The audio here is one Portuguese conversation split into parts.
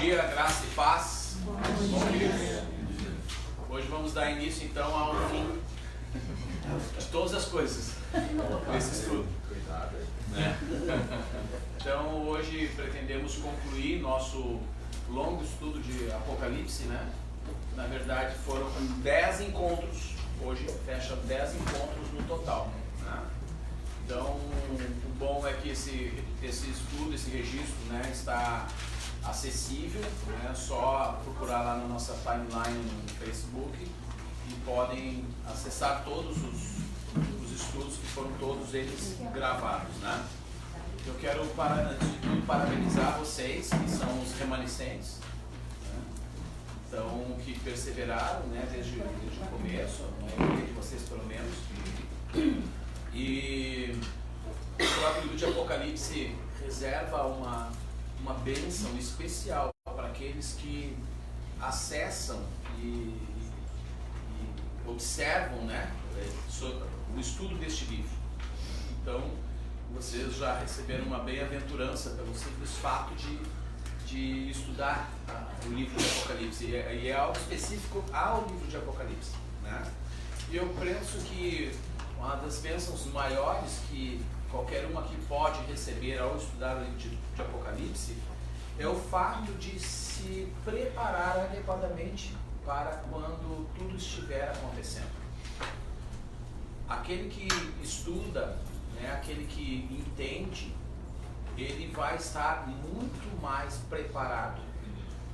dia, graça e paz. Bom, queridos. Hoje vamos dar início então ao fim de todas as coisas desse estudo. Cuidado, né? Então hoje pretendemos concluir nosso longo estudo de Apocalipse, né? Na verdade foram 10 encontros, hoje fecha 10 encontros no total, né? Então o bom é que esse estudo, esse registro, né, está acessível, né? É só procurar lá na nossa timeline no Facebook e podem acessar todos os estudos que foram todos eles gravados, né? Eu quero, antes de tudo, parabenizar vocês, que são os remanescentes, né? Então, que perseveraram, né, desde o começo, a maioria de vocês pelo menos. E o próprio livro de Apocalipse reserva uma bênção especial para aqueles que acessam e observam, né, o estudo deste livro. Então, vocês já receberam uma bem-aventurança pelo simples fato de estudar o livro de Apocalipse. E é algo específico ao livro de Apocalipse, né? E eu penso que uma das bênçãos maiores que qualquer uma que pode receber ao estudar o livro de Apocalipse é o fato de se preparar adequadamente para quando tudo estiver acontecendo. Aquele que estuda, né, aquele que entende, ele vai estar muito mais preparado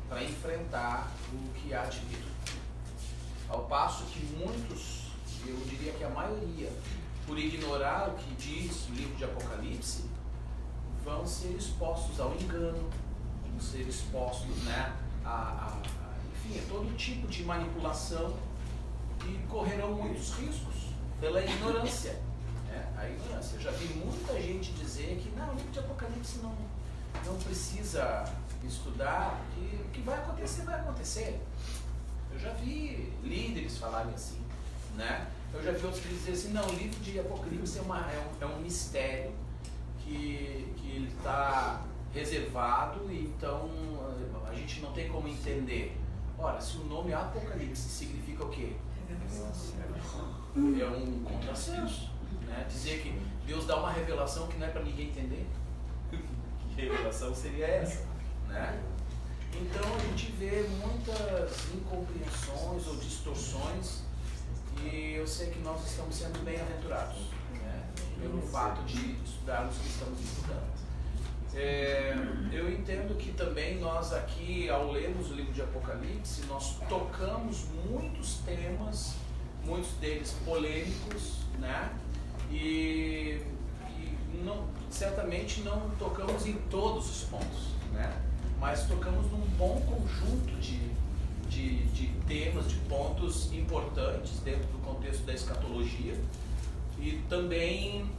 para enfrentar o que há de vir. Ao passo que muitos, eu diria que a maioria, por ignorar o que diz o livro de Apocalipse, vão ser expostos ao engano, vão ser expostos, né, enfim, a todo tipo de manipulação e correrão muitos riscos pela ignorância. A ignorância. Eu já vi muita gente dizer que não, o livro de Apocalipse não precisa estudar, que o que vai acontecer, vai acontecer. Eu já vi líderes falarem assim, né? Eu já vi outros que dizem assim, não, o livro de Apocalipse é um mistério que ele está reservado, e então a gente não tem como entender. Ora, se o nome Apocalipse significa o quê? É um contrassenso, né? Dizer que Deus dá uma revelação que não é para ninguém entender. Que revelação seria essa, né? Então a gente vê muitas incompreensões ou distorções, e eu sei que nós estamos sendo bem-aventurados, né, pelo fato de estudarmos o que estamos estudando. Eu entendo que também nós aqui, ao lermos o livro de Apocalipse, nós tocamos muitos temas, muitos deles polêmicos, né? E certamente não tocamos em todos os pontos, né? Mas tocamos num bom conjunto de temas, de pontos importantes dentro do contexto da escatologia, e também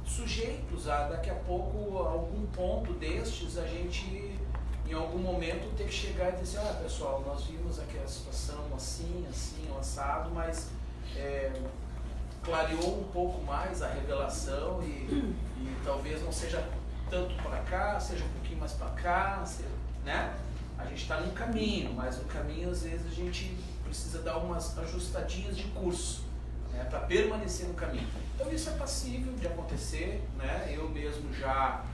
sujeitos a, daqui a pouco, algum ponto destes, a gente em algum momento ter que chegar e dizer, pessoal, nós vimos aqui a situação assim, assado, mas clareou um pouco mais a revelação e talvez não seja tanto para cá, seja um pouquinho mais para cá, né? A gente está num caminho, mas no caminho às vezes a gente precisa dar umas ajustadinhas de curso, né, para permanecer no caminho. Então isso é passível de acontecer, né? Eu mesmo já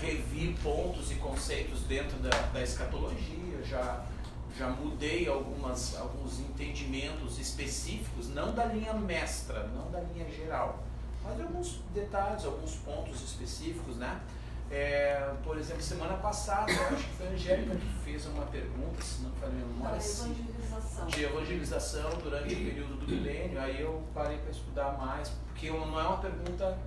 revi pontos e conceitos dentro da escatologia, já mudei alguns entendimentos específicos, não da linha mestra, não da linha geral, mas alguns detalhes, alguns pontos específicos, né? Por exemplo, semana passada, eu acho que foi a Angélica que fez uma pergunta, se não me falha a memória, de evangelização durante o período do milênio. Aí eu parei para estudar mais, porque não é uma pergunta,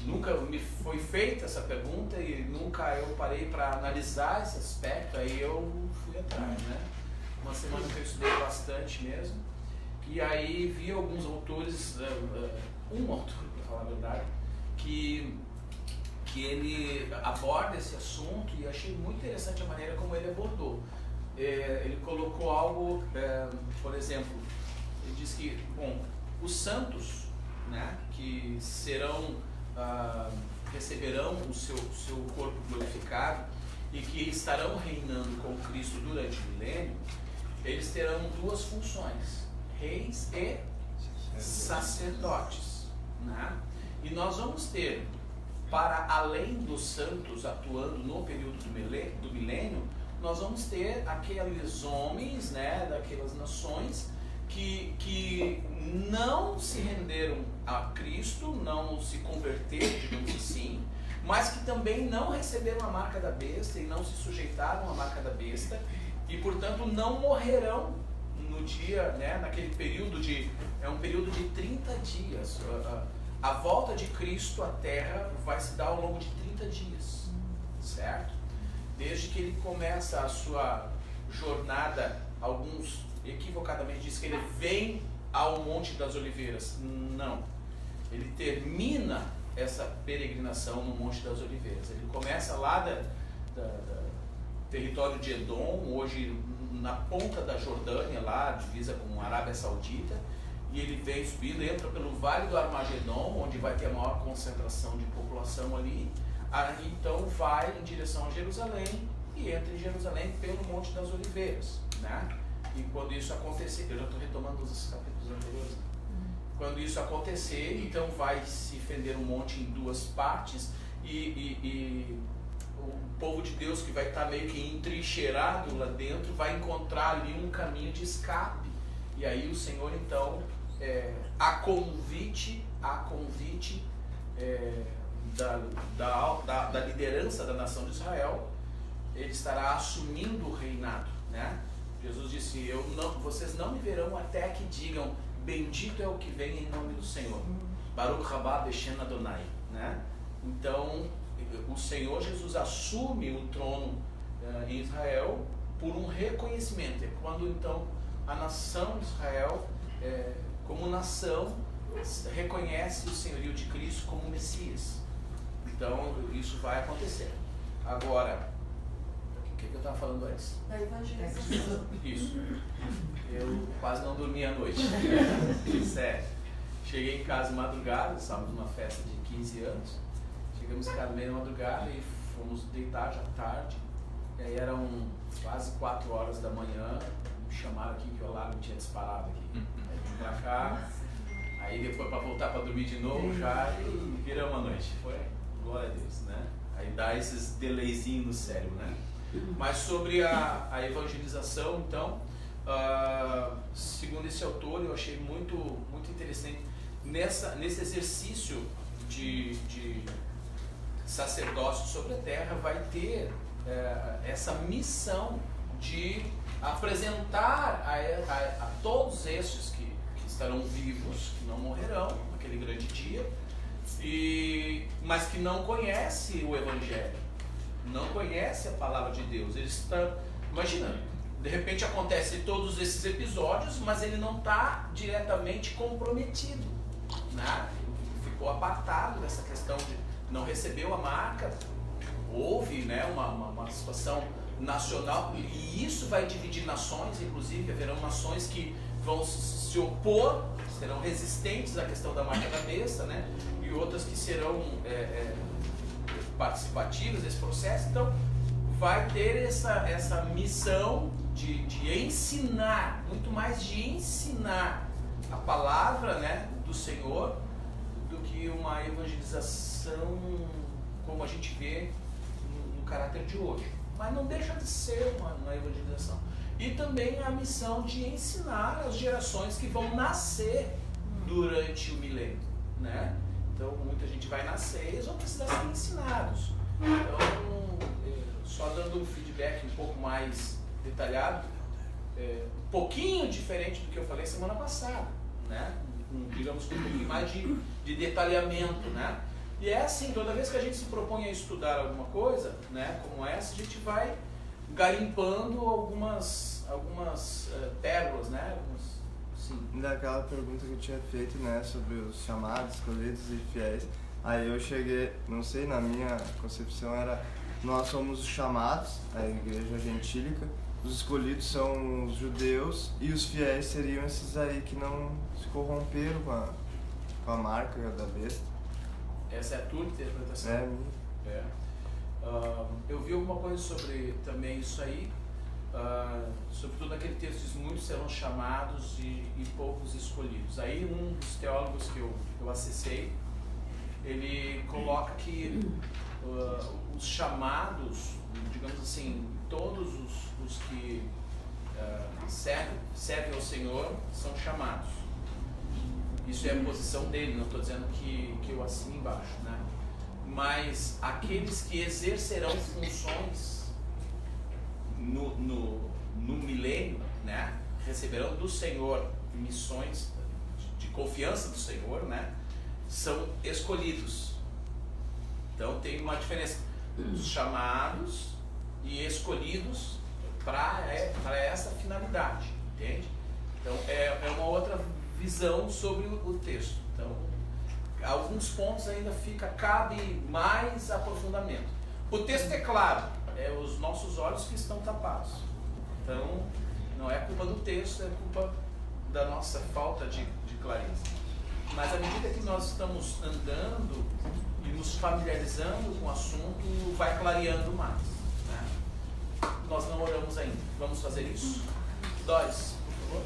nunca me foi feita essa pergunta e nunca eu parei para analisar esse aspecto, aí eu fui atrás, né? Uma semana que eu estudei bastante mesmo, e aí vi alguns autores, um autor, para falar a verdade, que ele aborda esse assunto, e achei muito interessante a maneira como ele abordou. Ele colocou algo, por exemplo, ele diz que, bom, os santos, né, que serão receberão o seu corpo glorificado e que estarão reinando com Cristo durante o milênio, eles terão duas funções: reis e sacerdotes, né? E nós vamos ter, para além dos santos atuando no período do milênio, nós vamos ter aqueles homens, né, daquelas nações que não se renderam a Cristo, não se converteram, digamos assim, mas que também não receberam a marca da besta e não se sujeitaram à marca da besta, e portanto não morrerão no dia, né, naquele período é um período de 30 dias. A volta de Cristo à Terra vai se dar ao longo de 30 dias, certo? Desde que ele começa a sua jornada, alguns equivocadamente dizem que ele vem ao Monte das Oliveiras. Não, ele termina essa peregrinação no Monte das Oliveiras. Ele começa lá do território de Edom, hoje na ponta da Jordânia, lá divisa com a Arábia Saudita, e ele vem subindo, entra pelo Vale do Armagedon, onde vai ter a maior concentração de população ali. Aí então vai em direção a Jerusalém e entra em Jerusalém pelo Monte das Oliveiras, né? E quando isso acontecer, eu já estou retomando os capítulos anteriores, né? Quando isso acontecer, então vai se fender o monte em duas partes e o povo de Deus, que vai estar meio que entrincheirado lá dentro, vai encontrar ali um caminho de escape. E aí o Senhor então, a convite da liderança da nação de Israel, ele estará assumindo o reinado, né? Jesus disse: vocês não me verão até que digam, bendito é o que vem em nome do Senhor. Baruch rabá beshem Adonai, né? Então o Senhor Jesus assume o trono em Israel por um reconhecimento. É quando então a nação de Israel, como nação, reconhece o senhorio de Cristo como Messias. Então isso vai acontecer. Agora, o que eu estava falando antes? Da evangelização. Isso. Eu quase não dormi à noite. Sério. Cheguei em casa de madrugada, estávamos numa festa de 15 anos. Chegamos em casa meio da madrugada e fomos deitar já tarde. E aí eram quase 4 horas da manhã. Me chamaram aqui que o alarme tinha disparado aqui. Aí vim pra cá. Aí depois para voltar para dormir de novo já e viramos a noite. Foi glória a Deus, né? Aí dá esses delayzinhos no cérebro, né? Mas sobre a evangelização, então, segundo esse autor, eu achei muito, muito interessante nesse exercício de sacerdócio sobre a terra, vai ter essa missão de apresentar a todos estes que estarão vivos, que não morrerão naquele grande dia, mas que não conhecem o Evangelho, não conhecem a palavra de Deus. Eles estão, imagina, de repente acontece todos esses episódios, mas ele não está diretamente comprometido, né? Ficou apartado dessa questão de não recebeu a marca. Houve, né, uma situação nacional, e isso vai dividir nações. Inclusive haverão nações que vão se opor, serão resistentes à questão da marca da besta, né? E outras que serão participativas desse processo. Então vai ter essa missão de ensinar, muito mais de ensinar a palavra, né, do Senhor, do que uma evangelização como a gente vê no caráter de hoje. Mas não deixa de ser uma evangelização. E também a missão de ensinar as gerações que vão nascer durante o milênio, né? Então muita gente vai nascer e eles vão precisar ser ensinados. Então, só dando um feedback um pouco mais detalhado, um pouquinho diferente do que eu falei semana passada, né? Digamos com um pouquinho mais de detalhamento, né? E é assim, toda vez que a gente se propõe a estudar alguma coisa, né, como essa, a gente vai garimpando algumas pérolas, né? Sim. Daquela pergunta que eu tinha feito, né, sobre os chamados, escolhidos e fiéis, aí eu cheguei, não sei, na minha concepção era, nós somos os chamados, a igreja gentílica, os escolhidos são os judeus e os fiéis seriam esses aí que não se corromperam com a marca da besta. Essa é a tua interpretação? É minha. É. Eu vi alguma coisa sobre também isso aí, sobretudo naquele texto diz: muitos serão chamados e poucos escolhidos. Aí um dos teólogos que eu acessei, ele coloca que os chamados, digamos assim, todos os que servem ao Senhor são chamados. Isso é a posição dele, não estou dizendo que eu assino embaixo, né? Mas aqueles que exercerão funções no milênio, né? Receberão do Senhor missões de confiança do Senhor, né? São escolhidos. Então tem uma diferença, os chamados e escolhidos para essa finalidade, entende? Então é uma outra visão sobre o texto. Então alguns pontos ainda cabe mais aprofundamento. O texto é claro, é os nossos olhos que estão tapados. Então não é culpa do texto, é culpa da nossa falta de clareza. Mas à medida que nós estamos andando e nos familiarizando com o assunto, vai clareando mais, né? Nós não oramos ainda. Vamos fazer isso? Dois, por favor.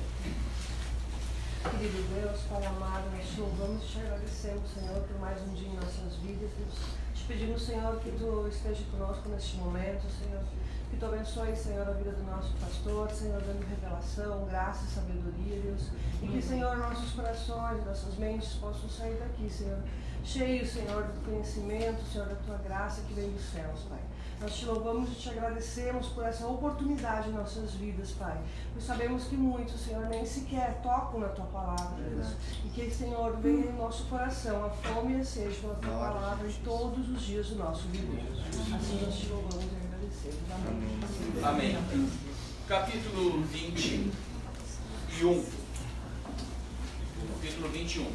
Querido Deus, Pai amado, nós te louvamos e te agradecemos, Senhor, por mais um dia em nossas vidas. Deus, te pedimos, Senhor, que Tu esteja conosco neste momento, Senhor. Que Tu abençoe, Senhor, a vida do nosso pastor, Senhor, dando revelação, graça e sabedoria, Deus. E que, Senhor, nossos corações, nossas mentes possam sair daqui, Senhor, cheios, Senhor, do conhecimento, Senhor, da Tua graça que vem dos céus, Pai. Nós te louvamos e te agradecemos por essa oportunidade em nossas vidas, Pai. Pois sabemos que muitos, Senhor, nem sequer tocam na Tua palavra, Deus. E que, Senhor, venha em nosso coração a fome e a sede pela Tua palavra em todos os dias do nosso viver. Assim nós te louvamos e agradecemos. Amém. Amém. Capítulo 21. Capítulo 21.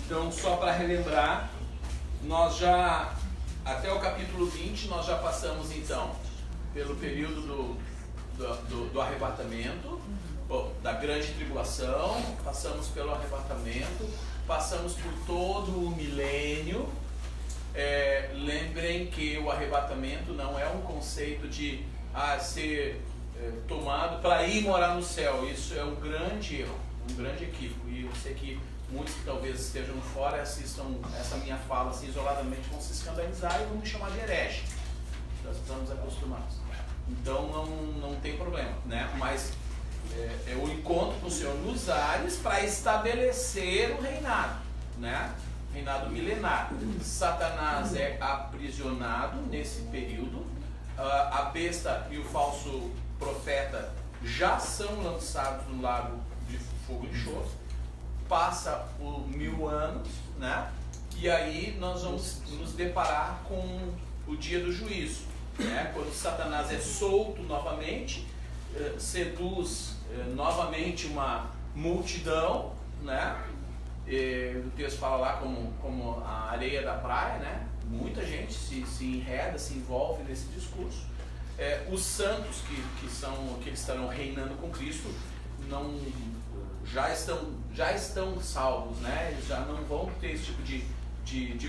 Então, só para relembrar, nós já, até o capítulo 20, nós já passamos então pelo período do arrebatamento, da grande tribulação, passamos pelo arrebatamento, passamos por todo o milênio. Lembrem que o arrebatamento não é um conceito de ser tomado para ir morar no céu. Isso é um grande erro, um grande equívoco, e eu sei que muitos que talvez estejam fora assistam essa minha fala assim, isoladamente, vão se escandalizar e vão me chamar de herege. Nós estamos acostumados. Então não tem problema, né? Mas é o encontro com o Senhor nos ares para estabelecer o reinado, né? Reinado milenar. Satanás é aprisionado nesse período. A besta e o falso profeta já são lançados no lago de fogo e enxofre. Passa por 1000 anos, né? E aí nós vamos nos deparar com o dia do juízo, né? Quando Satanás é solto novamente, seduz novamente uma multidão, né? O texto fala lá como a areia da praia, né? Muita gente se enreda, se envolve nesse discurso. Os santos que estarão reinando com Cristo já estão salvos, né? Eles já não vão ter esse tipo de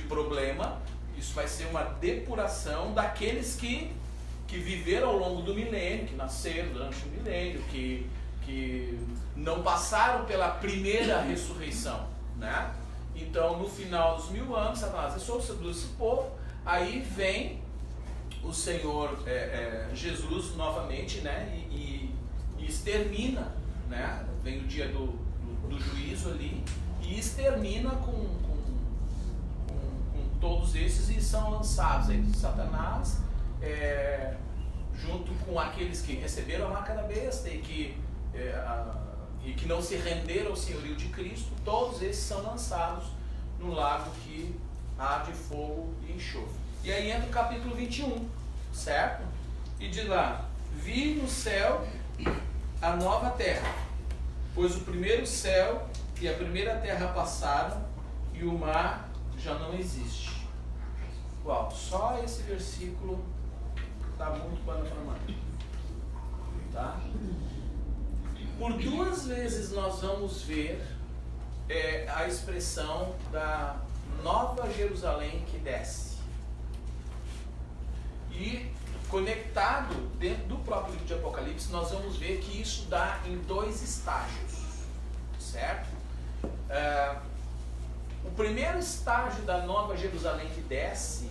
problema. Isso vai ser uma depuração daqueles que viveram ao longo do milênio, que nasceram durante o milênio, que não passaram pela primeira ressurreição, né? Então, no final dos 1000 anos, Satanás é solto, seduz esse povo, aí vem o Senhor Jesus novamente, né? E extermina, né? Vem o dia do juízo ali e extermina com todos esses e são lançados aí Satanás, junto com aqueles que receberam a marca da besta e que não se renderam ao senhorio de Cristo. Todos esses são lançados no lago que arde fogo e enxofre. E aí entra o capítulo 21, certo? E diz lá: vi no céu a nova terra, pois o primeiro céu e a primeira terra passaram e o mar já não existe. Uau, só esse versículo está muito bom para mim, tá? Por 2 vezes nós vamos ver a expressão da Nova Jerusalém que desce. E conectado dentro do próprio livro de Apocalipse, nós vamos ver que isso dá em 2 estágios, certo? O primeiro estágio da Nova Jerusalém que desce,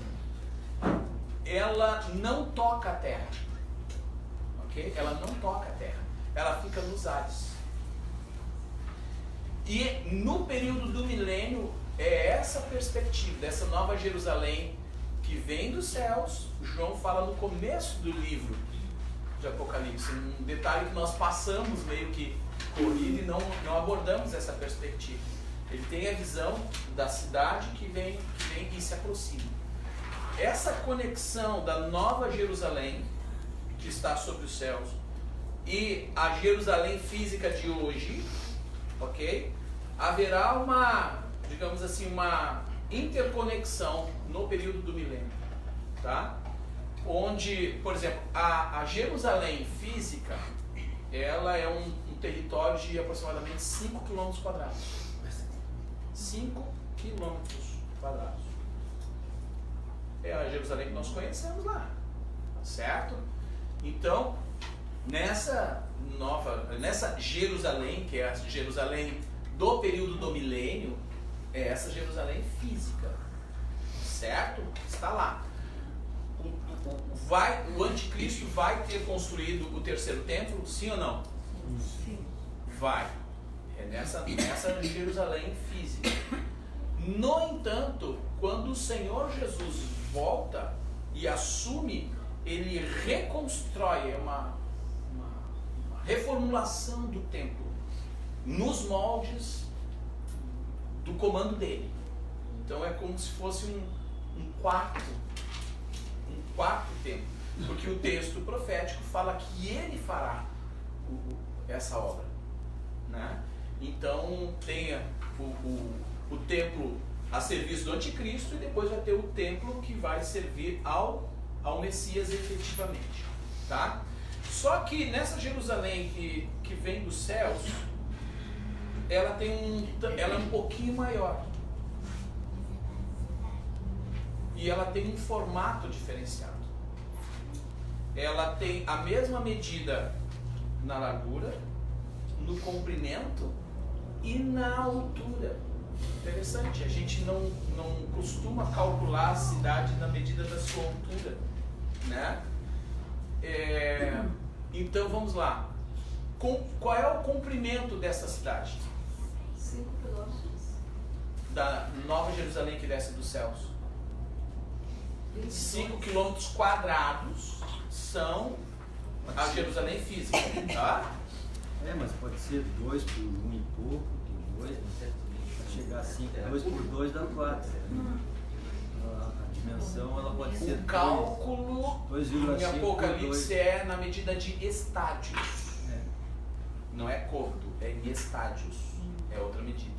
ela não toca a terra, ok? Ela não toca a terra, ela fica nos ares. E no período do milênio, é essa perspectiva dessa Nova Jerusalém que vem dos céus. João fala no começo do livro de Apocalipse, um detalhe que nós passamos meio que corrido e não abordamos essa perspectiva. Ele tem a visão da cidade que vem e se aproxima. Essa conexão da Nova Jerusalém, que está sobre os céus, e a Jerusalém física de hoje, ok? Haverá uma, digamos assim, uma interconexão no período do milênio, tá? Onde, por exemplo, a Jerusalém física, ela é um território de aproximadamente 5 km². 5 km². É a Jerusalém que nós conhecemos lá, certo? Então, nessa Jerusalém, que é a Jerusalém do período do milênio, é essa Jerusalém física, certo? Está lá. O anticristo vai ter construído o 3º templo, sim ou não? Sim. Vai. É nessa Jerusalém física. No entanto, quando o Senhor Jesus volta e assume, ele reconstrói, uma reformulação do templo nos moldes do comando dele. Então é como se fosse um quarto templo, porque o texto profético fala que ele fará essa obra, né? Então tem o templo a serviço do anticristo e depois vai ter o templo que vai servir ao Messias efetivamente, tá? Só que nessa Jerusalém que vem dos céus, ela é um pouquinho maior e ela tem um formato diferenciado. Ela tem a mesma medida na largura, no comprimento e na altura. Interessante, a gente não costuma calcular a cidade na medida da sua altura, né? Então vamos lá. Qual é o comprimento dessa cidade? 5 quilômetros. Da Nova Jerusalém que desce dos céus? 5 km² são a Jerusalém física, tá? Mas pode ser 2 por 1 e pouco, que 2, não sei, para chegar a 5, 2 por 2 dá 4. A dimensão ela pode ser O cálculo 2,5 em Apocalipse é na medida de estádios. Não é côvado, é em estádios. É outra medida.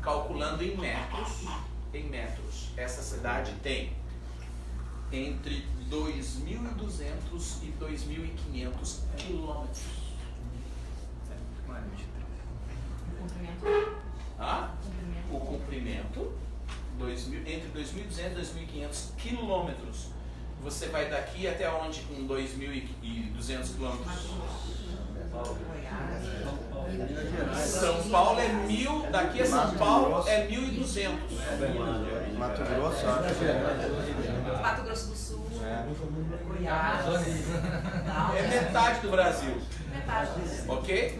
Calculando em metros, essa cidade tem entre 2.200 e 2.500 quilômetros. O comprimento entre 2.200 e 2.500 quilômetros. Você vai daqui até onde com 2.200 quilômetros? São Paulo é 1.000, daqui a São Paulo é 1.200. Mato Grosso, acho. Mato Grosso do Sul, Goiás. É metade do Brasil, Metade. ok?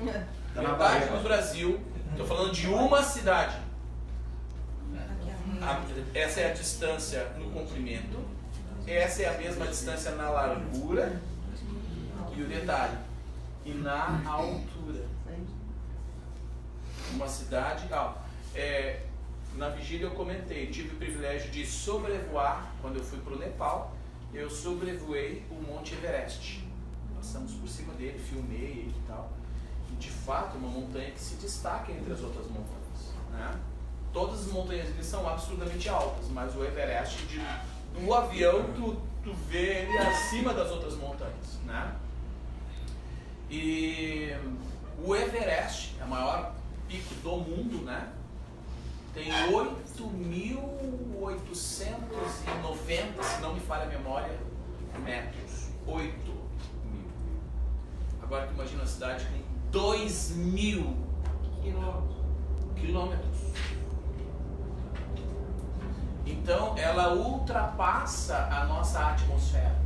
Metade do Brasil. Estou falando de uma cidade. Essa é a distância no comprimento. Essa é a mesma distância na largura. E o detalhe, e na altura. Uma cidade. Na vigília eu comentei, tive o privilégio de sobrevoar. Quando eu fui para o Nepal, eu sobrevoei o Monte Everest. Passamos por cima dele, filmei ele e tal. E de fato, uma montanha que se destaca entre as outras montanhas, né? Todas as montanhas eles são absurdamente altas, mas o Everest, do avião, tu vê ele acima das outras montanhas, né? E O Everest, é o maior pico do mundo, né? Tem 8.890, se não me falha a memória, metros. 8.000. Agora tu imagina uma cidade com 2.000 quilômetros. Então ela ultrapassa a nossa atmosfera.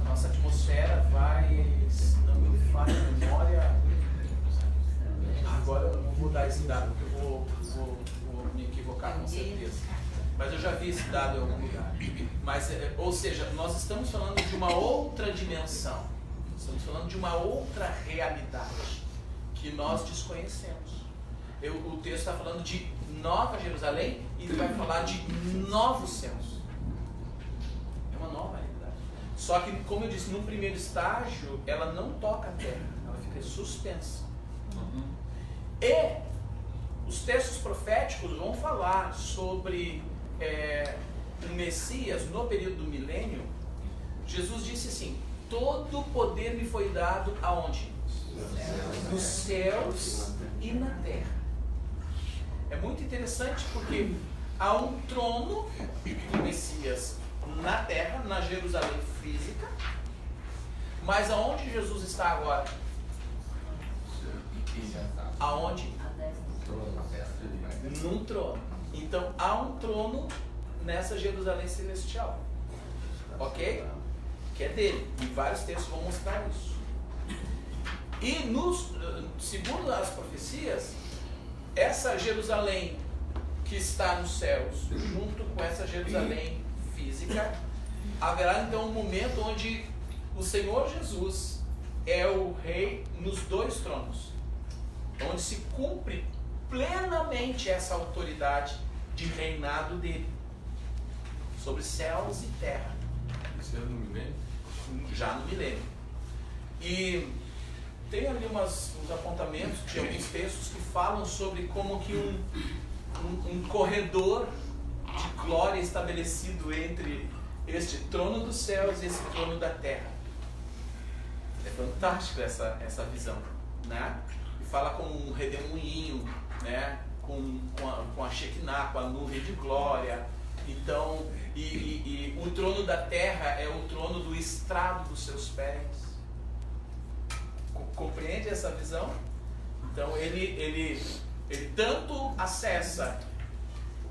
A nossa atmosfera vai, se não me falha a memória, agora eu não vou dar esse dado porque eu vou me equivocar com certeza. Mas eu já vi esse dado em algum lugar. Mas, ou seja, nós estamos falando de uma outra dimensão. Estamos falando de uma outra realidade que nós desconhecemos. O texto está falando de Nova Jerusalém e ele vai falar de novos céus. É uma nova realidade. Só que, como eu disse, no primeiro estágio, ela não toca a terra, ela fica suspensa. E os textos proféticos vão falar sobre o Messias no período do milênio. Jesus disse assim: todo poder me foi dado aonde? Nos céus e na terra. É muito interessante porque há um trono do Messias na terra, na Jerusalém física, mas aonde Jesus está agora? Aonde? Num trono. Então há um trono nessa Jerusalém celestial, ok? Que é dele, e vários textos vão mostrar isso. E segundo as profecias, essa Jerusalém que está nos céus, junto com essa Jerusalém física, haverá então um momento onde o Senhor Jesus é o rei nos dois tronos, onde se cumpre plenamente essa autoridade de reinado dele sobre céus e terra. Isso é no milênio? Já no milênio. E tem ali uns apontamentos de alguns textos que falam sobre como que um corredor de glória estabelecido entre este trono dos céus e esse trono da terra. É fantástico essa visão, né? E fala com um redemoinho, né? Com a Shekinah, com a nuvem de glória. Então, e o trono da terra é o trono do estrado dos seus pés. Compreende essa visão? Então ele tanto acessa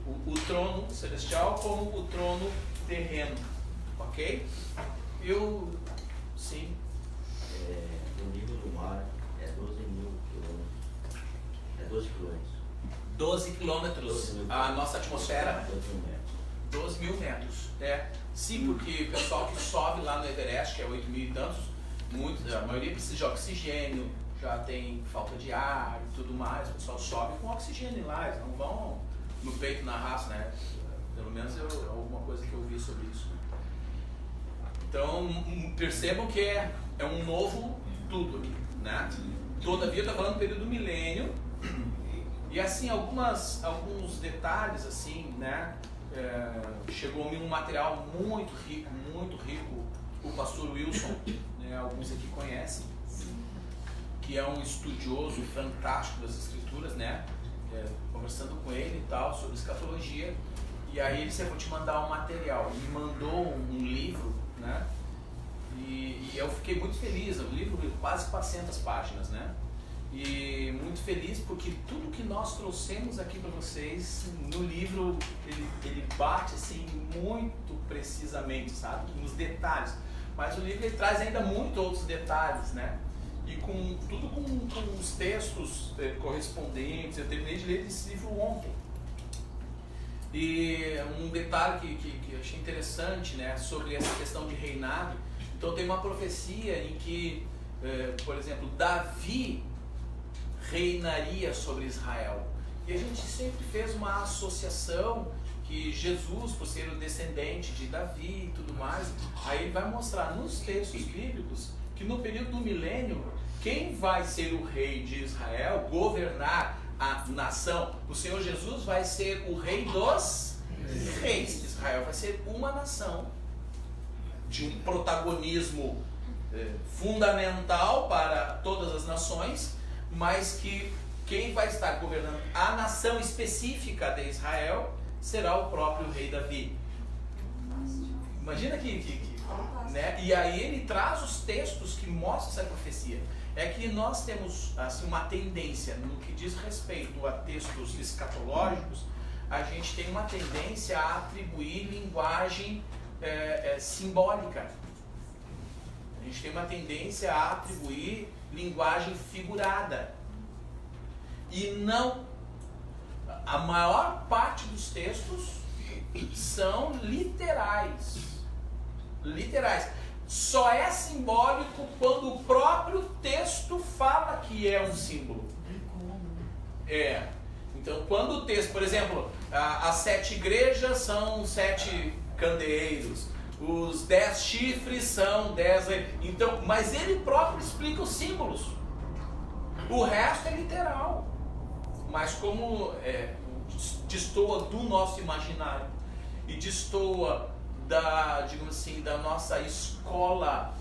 o trono celestial como o trono terreno, ok? Sim. O nível do mar é 12.000 quilômetros. É 12 quilômetros. 12 quilômetros a nossa atmosfera. 12 mil metros. 12.000 metros. Sim, porque o pessoal que sobe lá no Everest, que é 8.000 e tantos, a maioria precisa de oxigênio, já tem falta de ar e tudo mais. O pessoal sobe com oxigênio lá, eles não vão no peito, na raça, né? Pelo menos alguma coisa que eu vi sobre isso. Então, percebam que é um novo tudo aqui, né? Todavia, está falando do período do milênio. E assim, alguns detalhes, assim, né? Chegou-me um material muito rico, o pastor Wilson, né? Alguns aqui conhecem, que é um estudioso fantástico das escrituras, né? Conversando com ele e tal, sobre escatologia. E aí ele disse: eu vou te mandar um material. Ele me mandou um livro, né? E eu fiquei muito feliz. O livro de quase 400 páginas, né? E muito feliz porque tudo que nós trouxemos aqui para vocês no livro, ele bate assim muito precisamente, sabe? Nos detalhes. Mas o livro ele traz ainda muito outros detalhes, né? E tudo com os textos correspondentes. Eu terminei de ler esse livro ontem. E um detalhe que eu achei interessante, né, sobre essa questão de reinado. Então tem uma profecia em que, por exemplo, Davi reinaria sobre Israel. E a gente sempre fez uma associação que Jesus, por ser o descendente de Davi e tudo mais, aí ele vai mostrar nos textos bíblicos que no período do milênio, quem vai ser o rei de Israel, governar a nação, o Senhor Jesus vai ser o rei dos reis. Israel vai ser uma nação de um protagonismo fundamental para todas as nações, mas que quem vai estar governando a nação específica de Israel será o próprio rei Davi. Imagina né? E aí ele traz os textos que mostram essa profecia. É que nós temos assim, uma tendência no que diz respeito a textos escatológicos, a gente tem uma tendência a atribuir linguagem simbólica. A gente tem uma tendência a atribuir linguagem figurada. E não, a maior parte dos textos são literais. Literais. Só é simbólico quando o próprio texto fala que é um símbolo. Então, quando o texto, por exemplo, as 7 igrejas são 7 candeeiros, os 10 chifres são 10. Então, mas ele próprio explica os símbolos. O resto é literal. Mas como destoa do nosso imaginário e destoa digamos assim, da nossa escola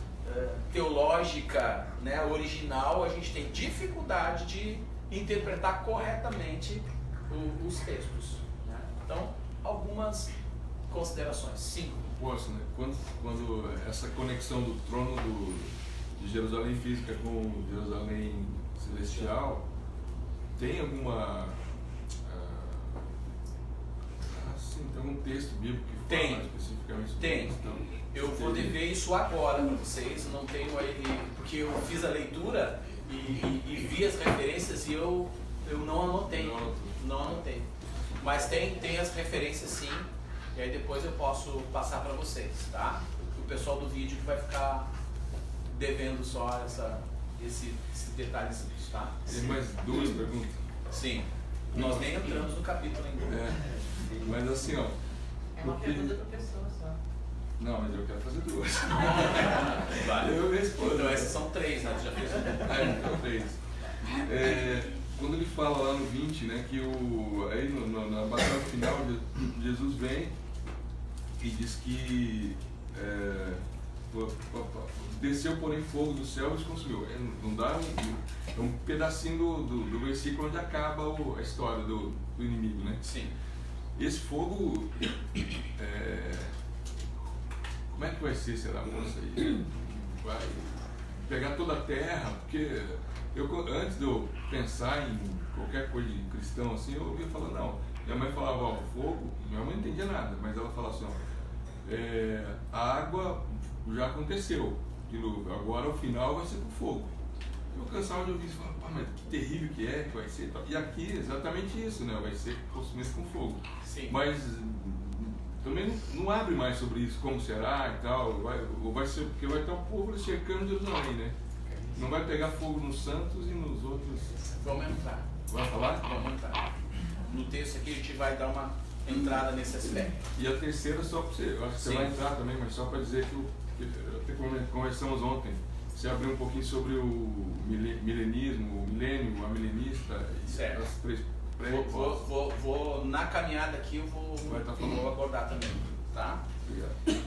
teológica, né, original, a gente tem dificuldade de interpretar corretamente os textos, né? Então, algumas considerações. 5. Posso, né? Quando essa conexão do trono de Jerusalém física com Jerusalém celestial, tem alguma tem um texto bíblico que fala especificamente sobre Tem. isso? Então, eu vou dever isso agora para vocês, não tenho aí, porque eu fiz a leitura e vi as referências e eu não anotei. Não anotei. Mas tem as referências sim, e aí depois eu posso passar para vocês, tá? O pessoal do vídeo que vai ficar devendo só esse detalhezinho, tá? tem mais 2 perguntas. Sim. Nós nem entramos no capítulo ainda. Mas assim, ó. É uma pergunta da pessoa só. Não, mas eu quero fazer 2. Vai. Eu respondo. Então essas são 3, né? Tu já fez Então 3. Quando ele fala lá no 20, né, que aí na batalha final, Jesus vem e diz que desceu, porém, fogo do céu e os consumiu. Não dá um pedacinho do versículo onde acaba a história do inimigo, né? Sim. Esse fogo, como é que vai ser, será, moça? Vai pegar toda a terra? Porque antes de eu pensar em qualquer coisa de cristão assim, eu ouvia falar, não. Minha mãe falava, ó, fogo, minha mãe não entendia nada, mas ela falava assim, ó, a água já aconteceu, agora o final vai ser com fogo. Eu cansava de ouvir isso e falava, pá, mas que terrível que vai ser. E aqui é exatamente isso, né? Vai ser consumido com fogo. Sim. Mas também não abre mais sobre isso, como será e tal. Vai ser, porque vai estar o povo cercando Jerusalém, né? Não vai pegar fogo nos santos e nos outros. Vamos entrar. Vai falar? Vamos entrar. No texto aqui a gente vai dar uma entrada nesse aspecto. E a terceira, só para você, eu acho que você vai entrar também, mas só para dizer que até conversamos ontem. Você abriu um pouquinho sobre o milenismo, o milênio, a milenista e certo. As 3 vou na caminhada aqui, eu vou abordar também, tá? Obrigado.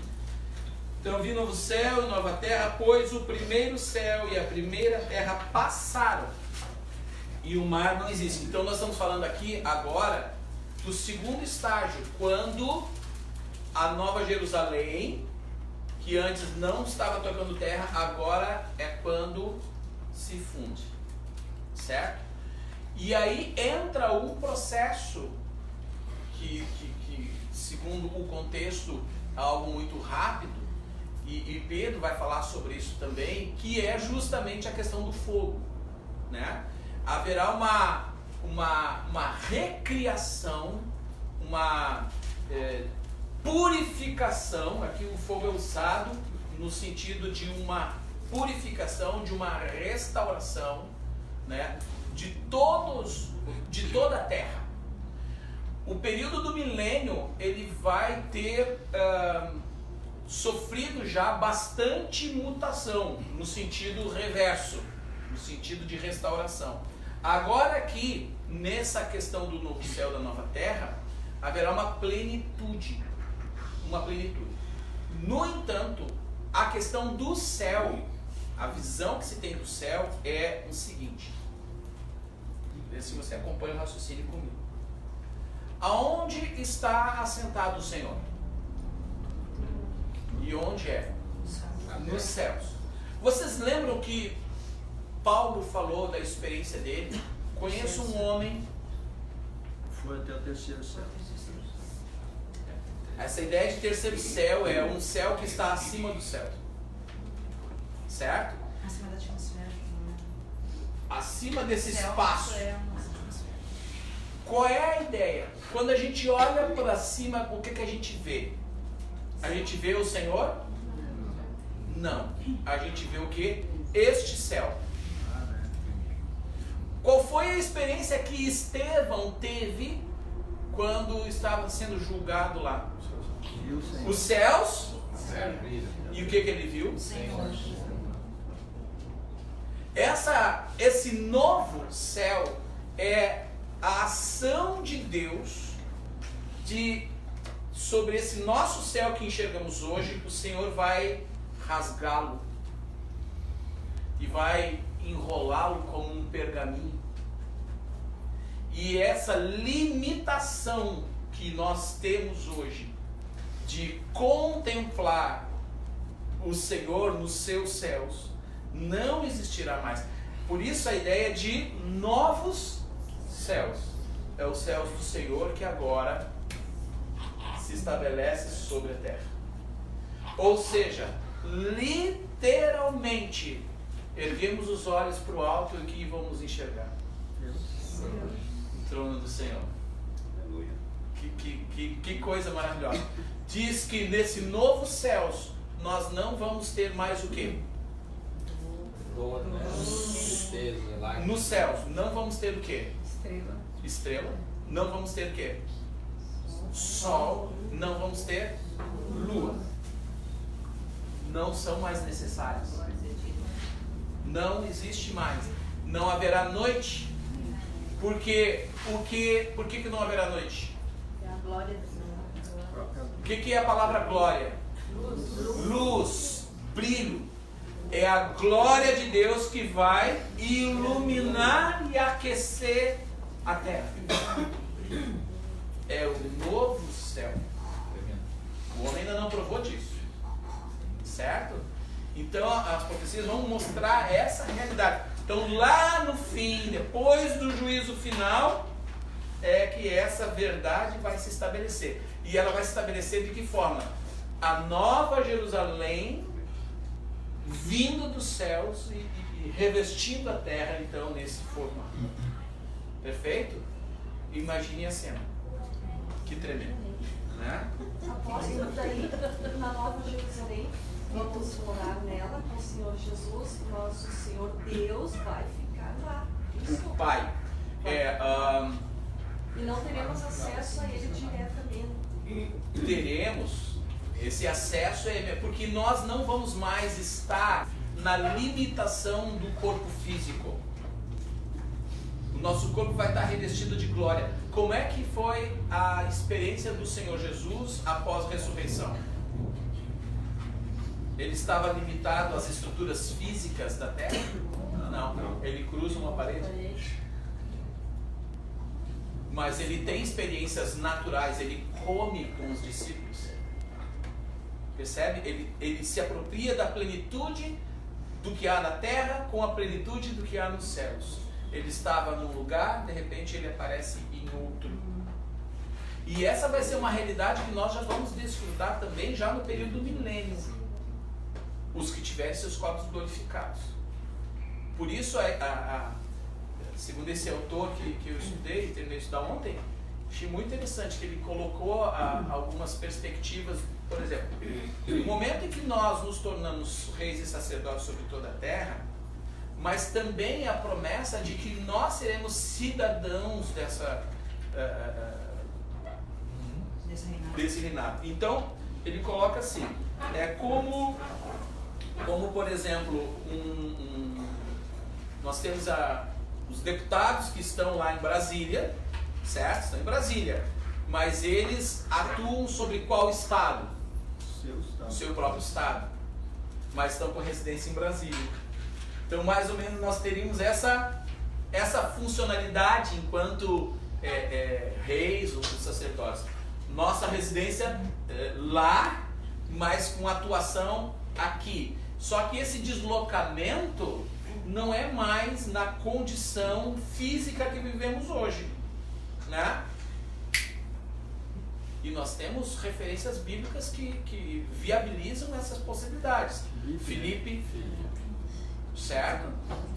Então vi novo céu e nova terra, pois o primeiro céu e a primeira terra passaram e o mar não existe. Então nós estamos falando aqui agora do segundo estágio, quando a Nova Jerusalém, que antes não estava tocando terra, agora é quando se funde, certo? E aí entra um processo que segundo o contexto, é algo muito rápido, e Pedro vai falar sobre isso também, que é justamente a questão do fogo, né? Haverá uma recriação, uma purificação. Aqui o fogo é usado no sentido de uma purificação, de uma restauração, né, de toda a terra. O período do milênio ele vai ter sofrido já bastante mutação no sentido reverso, no sentido de restauração. Agora aqui, nessa questão do novo céu e da nova terra, haverá uma plenitude. No entanto, a questão do céu A visão que se tem do céu é o seguinte. Vê se você acompanha o raciocínio comigo. Aonde está assentado o Senhor? E onde é? Nos céus. Vocês lembram que Paulo falou da experiência dele? Conheço um homem. Foi até o terceiro céu. Essa ideia de terceiro céu é um céu que está acima do céu. Certo? Acima da atmosfera. Acima desse Céu espaço. é uma atmosfera. Qual é a ideia? Quando a gente olha para cima, o que a gente vê? A gente vê o Senhor? Não. A gente vê o que? Este céu. Qual foi a experiência que Estevão teve quando estava sendo julgado lá? Os céus. E o que ele viu? Senhor. Esse novo céu é a ação de Deus sobre esse nosso céu que enxergamos hoje. O Senhor vai rasgá-lo e vai enrolá-lo como um pergaminho. E essa limitação que nós temos hoje de contemplar o Senhor nos seus céus não existirá mais. Por isso a ideia de novos céus. É os céus do Senhor que agora se estabelece sobre a terra. Ou seja, literalmente erguemos os olhos para o alto e o que vamos enxergar? O trono do Senhor. Aleluia. Que coisa maravilhosa. Diz que nesse novo céus nós não vamos ter mais o quê? Dor, né? Tristeza, lágrimas. Nos céus não vamos ter o quê? Estrela. Estrela. Não vamos ter o quê? Sol. Não vamos ter lua. Não são mais necessários. Não existe mais. Não haverá noite. Por que não haverá noite? É a glória do Senhor. O que é a palavra glória? Luz, brilho. É a glória de Deus que vai iluminar e aquecer a terra. É o novo céu. O homem ainda não provou disso. Certo? Então as profecias vão mostrar essa realidade. Então lá no fim, depois do juízo final, é que essa verdade vai se estabelecer. E ela vai se estabelecer de que forma? A nova Jerusalém vindo dos céus e revestindo a terra, então, nesse formato. Perfeito? Imagine a cena. Que tremendo. Né? Apóstolo, daí, na Nova Jerusalém, vamos morar nela com o Senhor Jesus, nosso Senhor Deus vai ficar lá. Isso. O Pai. E não teremos acesso a Ele diretamente. Teremos esse acesso, porque nós não vamos mais estar na limitação do corpo físico. O nosso corpo vai estar revestido de glória. Como é que foi a experiência do Senhor Jesus após a ressurreição? Ele estava limitado às estruturas físicas da terra? Não. Ele cruza uma parede. Mas ele tem experiências naturais. Ele come com os discípulos. Percebe? Ele se apropria da plenitude do que há na terra com a plenitude do que há nos céus. Ele estava num lugar, de repente ele aparece em outro. E essa vai ser uma realidade que nós já vamos desfrutar também já no período do milênio. Os que tiverem seus corpos glorificados. Por isso, segundo esse autor que eu estudei, terminei de estudar ontem, achei muito interessante que ele colocou algumas perspectivas. Por exemplo, no momento em que nós nos tornamos reis e sacerdotes sobre toda a terra, mas também a promessa de que nós seremos cidadãos desse reinado. Então, ele coloca assim, como por exemplo, nós temos os deputados que estão lá em Brasília, certo? Estão em Brasília, mas eles atuam sobre qual estado? O seu próprio estado, mas estão com residência em Brasília. Então, mais ou menos, nós teríamos essa funcionalidade enquanto reis ou sacerdotes. Nossa residência lá, mas com atuação aqui. Só que esse deslocamento não é mais na condição física que vivemos hoje, né? E nós temos referências bíblicas que viabilizam essas possibilidades. Filipe, certo?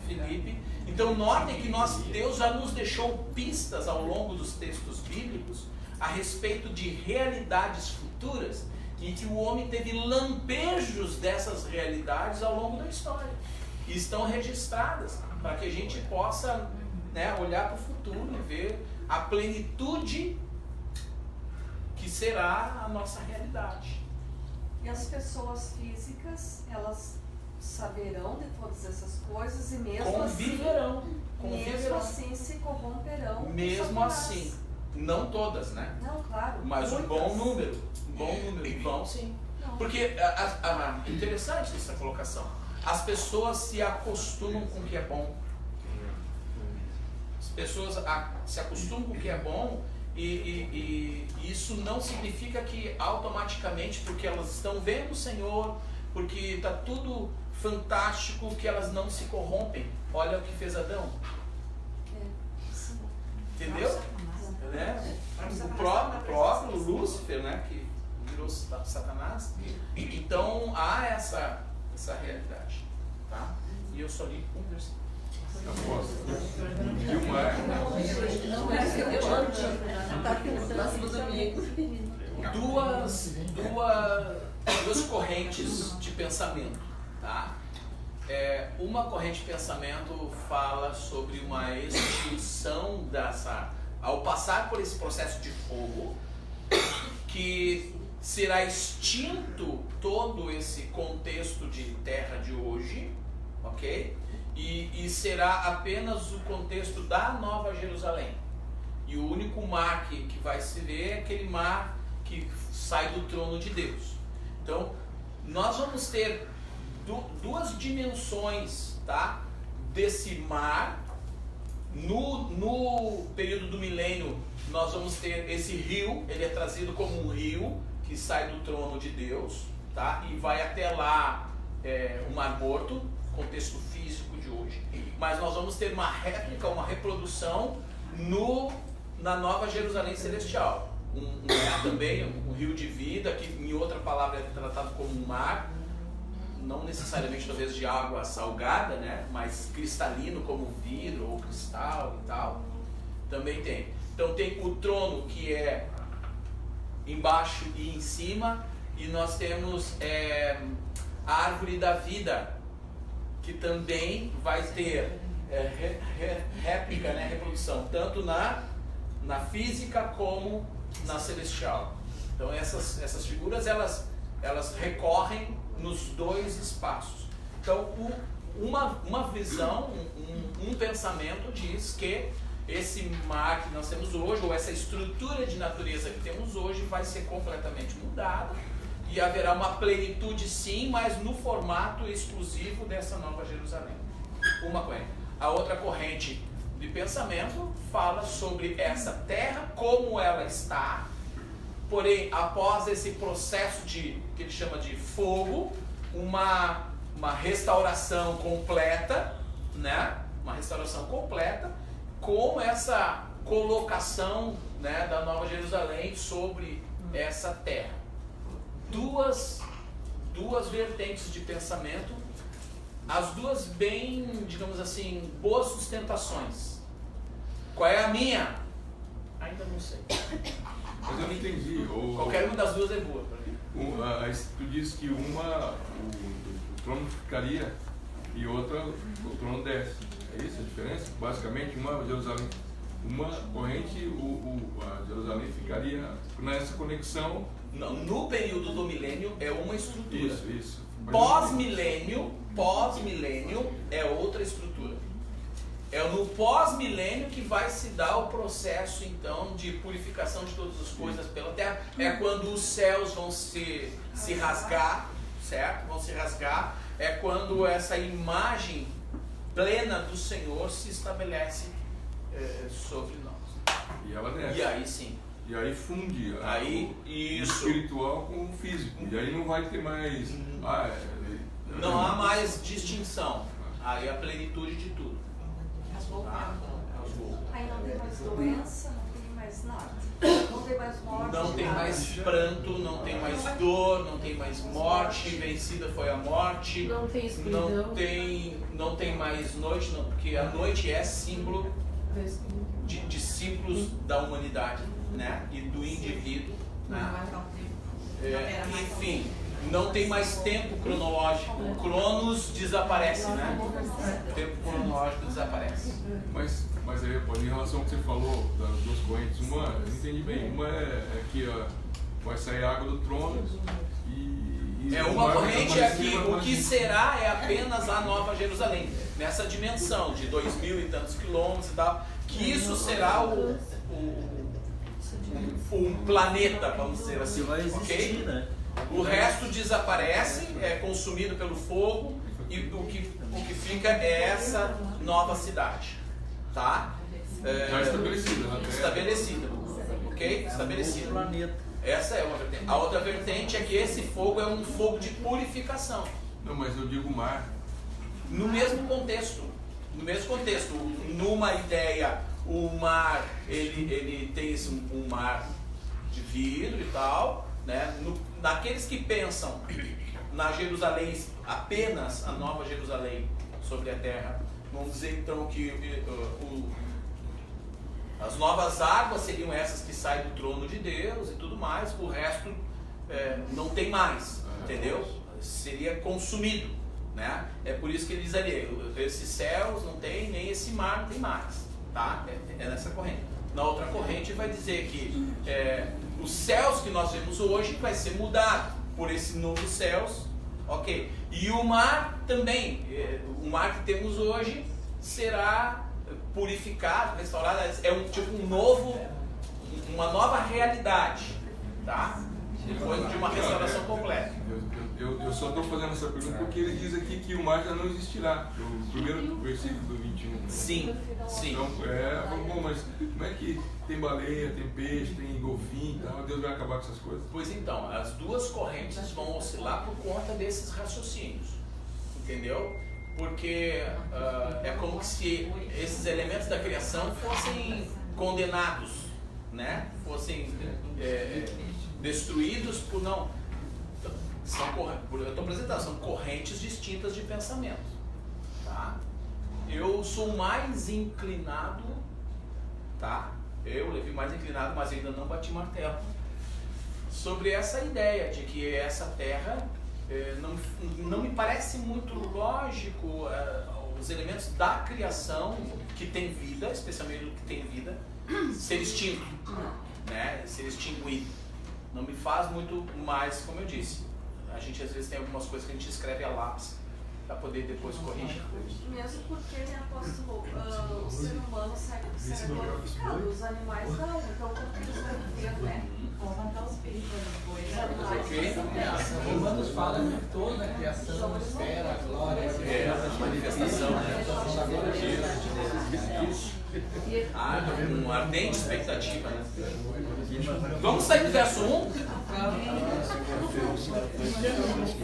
Filipe. Então notem que Deus já nos deixou pistas ao longo dos textos bíblicos a respeito de realidades futuras e que o homem teve lampejos dessas realidades ao longo da história. E estão registradas para que a gente possa, né, olhar para o futuro e ver a plenitude que será a nossa realidade. E as pessoas físicas, elas saberão de todas essas coisas e mesmo Conviverão. Mesmo assim se corromperão. Mesmo assim. Não todas, né? Não, claro. Mas muitas. um bom número. Vão sim. Não. Porque, interessante essa colocação. As pessoas se acostumam com o que é bom. As pessoas se acostumam com o que é bom e isso não significa que automaticamente, porque elas estão vendo o Senhor, porque está tudo fantástico, que elas não se corrompem. Olha o que fez Adão. Entendeu? Né? O próprio Lúcifer, né, que virou Satanás. Então há essa realidade, tá? E eu só li um versículo. Aposto. E o mar. Duas correntes de pensamento, tá? Uma corrente de pensamento fala sobre uma extinção ao passar por esse processo de fogo, que será extinto todo esse contexto de terra de hoje, ok? E será apenas o contexto da Nova Jerusalém. E o único mar que vai se ver é aquele mar que sai do trono de Deus. Então, nós vamos ter duas dimensões, tá, desse mar. No período do milênio, nós vamos ter esse rio, ele é trazido como um rio que sai do trono de Deus, tá, e vai até lá o Mar Morto, contexto físico de hoje. Mas nós vamos ter uma réplica, uma reprodução na Nova Jerusalém Celestial. Também um rio de vida, que em outra palavra é tratado como um mar, não necessariamente talvez de água salgada, né, mas cristalino como vidro ou cristal e tal. Também tem. Então tem o trono que é embaixo e em cima, e nós temos a árvore da vida, que também vai ter réplica, né, reprodução, tanto na física como na celestial. Então essas figuras elas recorrem nos dois espaços. Então uma visão, um pensamento diz que esse mar que nós temos hoje, ou essa estrutura de natureza que temos hoje, vai ser completamente mudada e haverá uma plenitude sim, mas no formato exclusivo dessa Nova Jerusalém. Uma corrente. A outra corrente de pensamento fala sobre essa terra como ela está, porém após esse processo que ele chama de fogo, uma restauração completa, né? Uma restauração completa com essa colocação, né, da Nova Jerusalém sobre essa terra. Duas vertentes de pensamento, as duas bem, digamos assim, boas sustentações. Qual é a minha? Ainda não sei. Mas eu não entendi. Qualquer uma das duas é boa para mim. Tu disse que o trono ficaria e outra o trono desce. É isso a diferença? Basicamente, uma corrente, a Jerusalém ficaria nessa conexão. Não, no período do milênio é uma estrutura. Isso. Pós-milênio é outra estrutura. É no pós-milênio que vai se dar o processo, então, de purificação de todas as coisas pela terra. É quando os céus vão se rasgar, certo? Vão se rasgar. É quando essa imagem plena do Senhor se estabelece sobre nós. E ela desce. E aí sim. E aí funde Aí, o isso. espiritual com o físico. E aí não vai ter mais. Não há mais distinção. Aí a plenitude de tudo. Tá? Aí não tem mais doença, não tem mais nada. Não tem mais morte. Não tem nada. mais pranto, não tem mais dor, não tem mais morte, vencida foi a morte. Não tem escuridão. Não tem mais noite, não, porque a noite é símbolo de discípulos da humanidade, né? E do indivíduo, né? Enfim, não tem mais tempo cronológico. O Cronos desaparece, né? O tempo cronológico desaparece. Mas aí, pô, em relação ao que você falou das duas correntes, uma, eu entendi bem, uma é que vai sair água do trono e Uma corrente é que o que será é apenas a Nova Jerusalém, nessa dimensão de 2000 e tantos quilômetros e tal, que isso será um planeta, vamos dizer assim, Você vai existir, ok? né? O resto desaparece, é consumido pelo fogo e o que fica é essa nova cidade, tá? já estabelecida, né? Estabelecida, ok? Estabelecida. Planeta. Essa é uma vertente. A outra vertente é que esse fogo é um fogo de purificação. Não, mas eu digo mar. No mesmo contexto. No mesmo contexto. Numa ideia, o mar, ele tem um mar de vidro e tal, né? Naqueles que pensam na Jerusalém, apenas a Nova Jerusalém sobre a terra, vamos dizer então que as novas águas seriam essas que saem do trono de Deus e tudo mais, o resto não tem mais, entendeu? Seria consumido, né? É por isso que ele diz ali, esses céus não tem, nem esse mar não tem mais, tá? É nessa corrente. Na outra corrente vai dizer que os céus que nós vemos hoje vai ser mudado por esse novo céus, ok? E o mar também, o mar que temos hoje será purificado, restaurado, é uma nova realidade, tá? Depois de uma restauração completa. Eu só estou fazendo essa pergunta porque ele diz aqui que o mar já não existirá. O primeiro versículo do 21. Né? Sim. Então, bom, mas como é que tem baleia, tem peixe, tem golfinho e tal? Deus vai acabar com essas coisas? Pois então, as duas correntes vão oscilar por conta desses raciocínios, entendeu? Porque é como se esses elementos da criação fossem condenados, né? Fossem destruídos por não... eu estou apresentando, são correntes distintas de pensamento, tá? Eu sou mais inclinado, tá? Eu, Levi, mais inclinado, mas ainda não bati martelo, sobre essa ideia de que essa terra não me parece muito lógico os elementos da criação que tem vida, especialmente o que tem vida, ser extinto, né? Ser extinguido. Não me faz muito mais, como eu disse. A gente às vezes tem algumas coisas que a gente escreve a lápis para poder depois corrigir. Mesmo porque, né, apóstolo, o ser humano será glorificado, os animais não, então como que eles vão ter, né? Vão matar os peixes depois. Os animais Ok? não. Romanos fala de toda a criação, espera, a glória, A manifestação, né? da glória de Deus. Há uma ardente expectativa, né? Vamos sair do verso 1?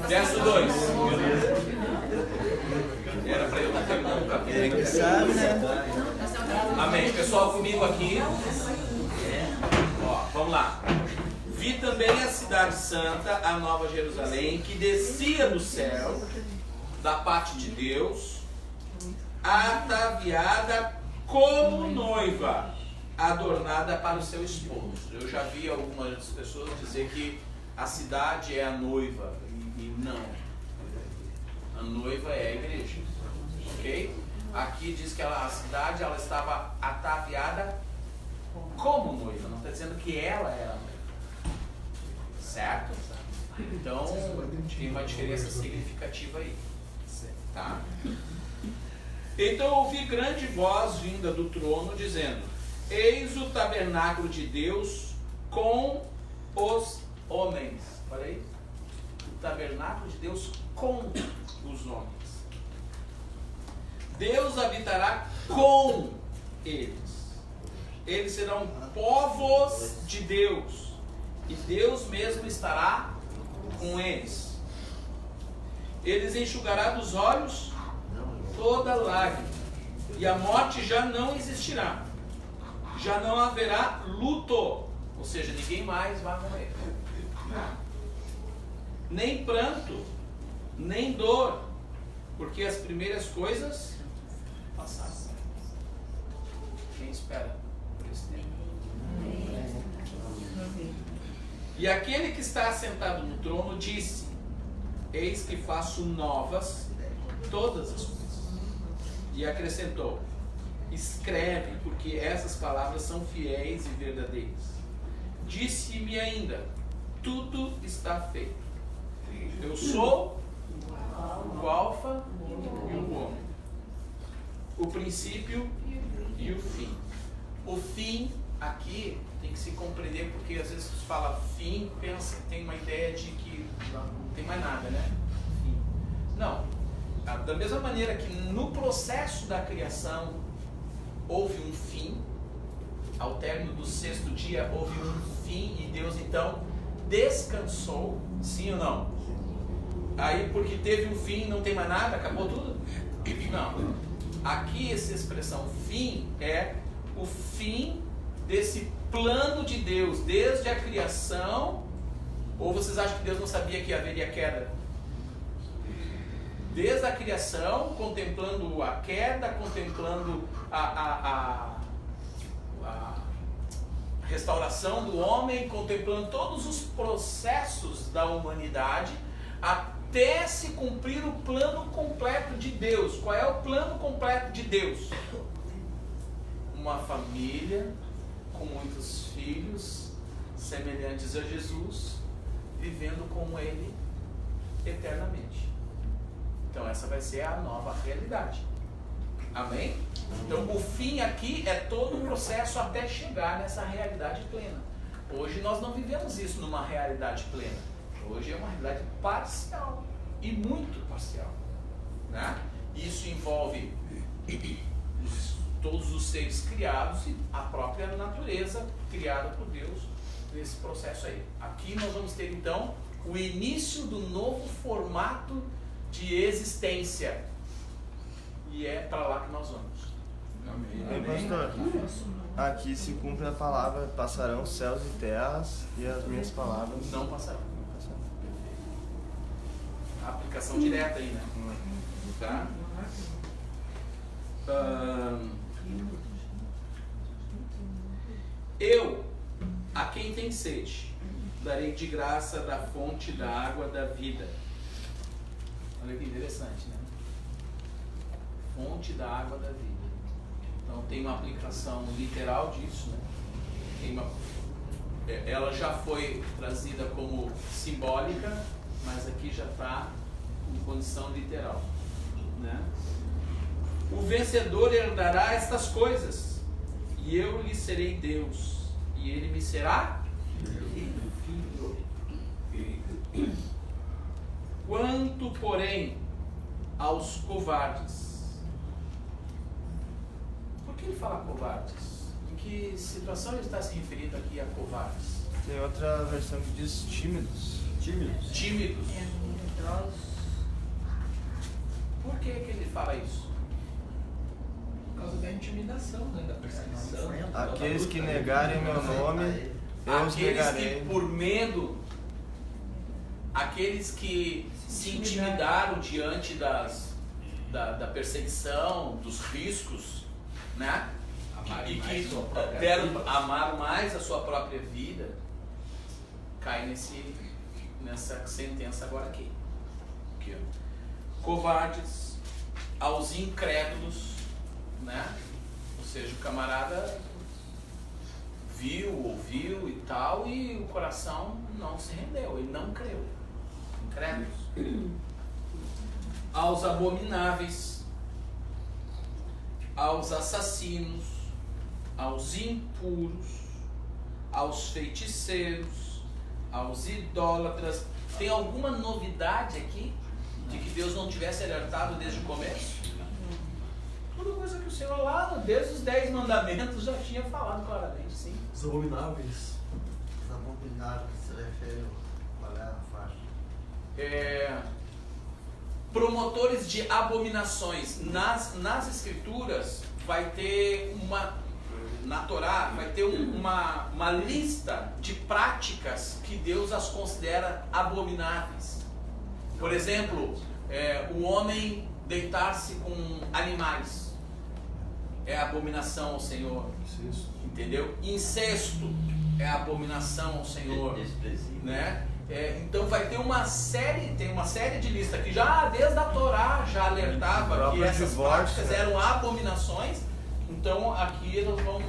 Verso 2. Era para eu estar terminando o capítulo. Ele que sabe, né? Amém. Pessoal, comigo aqui. Ó, vamos lá. Vi também a cidade santa, a Nova Jerusalém, que descia do céu, da parte de Deus, ataviada como noiva, adornada para o seu esposo. Eu já vi algumas pessoas dizer que a cidade é a noiva, e não. A noiva é a igreja, ok? Aqui diz que a cidade ela estava ataviada como noiva, não está dizendo que ela era noiva, certo? Então tem uma diferença significativa aí, tá? Então eu ouvi grande voz vinda do trono dizendo: eis o tabernáculo de Deus com os homens. Olha aí, o tabernáculo de Deus com os homens. Deus habitará com eles. Eles serão povos de Deus. E Deus mesmo estará com eles. Eles enxugará dos olhos toda lágrima. E a morte já não existirá. Já não haverá luto. Ou seja, ninguém mais vai morrer. Nem pranto, nem dor. Porque as primeiras coisas passaram. Quem espera por esse tempo? E aquele que está assentado no trono disse: eis que faço novas todas as coisas. E acrescentou: escreve, porque essas palavras são fiéis e verdadeiras. Disse-me ainda: tudo está feito. Eu sou o Alfa e o Ômega, o princípio e o fim. O fim aqui tem que se compreender, porque às vezes você fala fim, pensa, tem uma ideia de que não tem mais nada, né? Fim. Não. Da mesma maneira que no processo da criação houve um fim, ao término do 6º dia houve um fim e Deus então descansou, sim ou não? Aí porque teve um fim não tem mais nada, acabou tudo? Não. Aqui essa expressão fim é o fim desse plano de Deus desde a criação. Ou vocês acham que Deus não sabia que haveria queda? Desde a criação, contemplando a queda, contemplando a restauração do homem, contemplando todos os processos da humanidade, até se cumprir o plano completo de Deus. Qual é o plano completo de Deus? Uma família com muitos filhos, semelhantes a Jesus, vivendo com Ele eternamente. Então essa vai ser a nova realidade. Amém? Então o fim aqui é todo o processo até chegar nessa realidade plena. Hoje nós não vivemos isso numa realidade plena. Hoje é uma realidade parcial. E muito parcial. Né? Isso envolve todos os seres criados e a própria natureza criada por Deus nesse processo aí. Aqui nós vamos ter então o início do novo formato de existência. E é para lá que nós vamos. Amém. Pastor, aqui se cumpre a palavra: passarão céus e terras, e as minhas palavras não passarão. A aplicação direta aí, né? Tá? Eu, a quem tem sede, darei de graça da fonte da água da vida. Olha que interessante, né? Fonte da água da vida. Então tem uma aplicação literal disso, né? Ela já foi trazida como simbólica, mas aqui já está em condição literal, né? O vencedor herdará estas coisas, e eu lhe serei Deus, e ele me será filho. Quanto, porém, aos covardes. Por que ele fala covardes? Em que situação ele está se referindo aqui a covardes? Tem outra versão que diz tímidos. Tímidos. Por que ele fala isso? Por causa da intimidação, né? Da perseguição. Aqueles que negarem meu nome, eu os negarei. Aqueles que por medo, aqueles que se intimidaram diante da perseguição, dos riscos, né? E que amaram mais a sua própria vida, cai nessa sentença agora aqui. Covardes, aos incrédulos, né? Ou seja, o camarada viu, ouviu e tal, e o coração não se rendeu, ele não creu. Incrédulos. Aos abomináveis, aos assassinos, aos impuros, aos feiticeiros, aos idólatras. Tem alguma novidade aqui de que Deus não tivesse alertado desde o começo? Tudo coisa que o Senhor lá, desde os 10 mandamentos, já tinha falado claramente, sim. Os abomináveis. Os abomináveis se refere qual é a faixa? Promotores de abominações. Nas escrituras vai ter na Torá vai ter uma lista de práticas que Deus as considera abomináveis. Por exemplo, o homem deitar-se com animais é abominação ao Senhor. Entendeu? Incesto é abominação ao Senhor. Desprezível. Né? Então vai ter uma série de listas que já desde a Torá já alertava que essas práticas eram abominações. Então aqui elas vão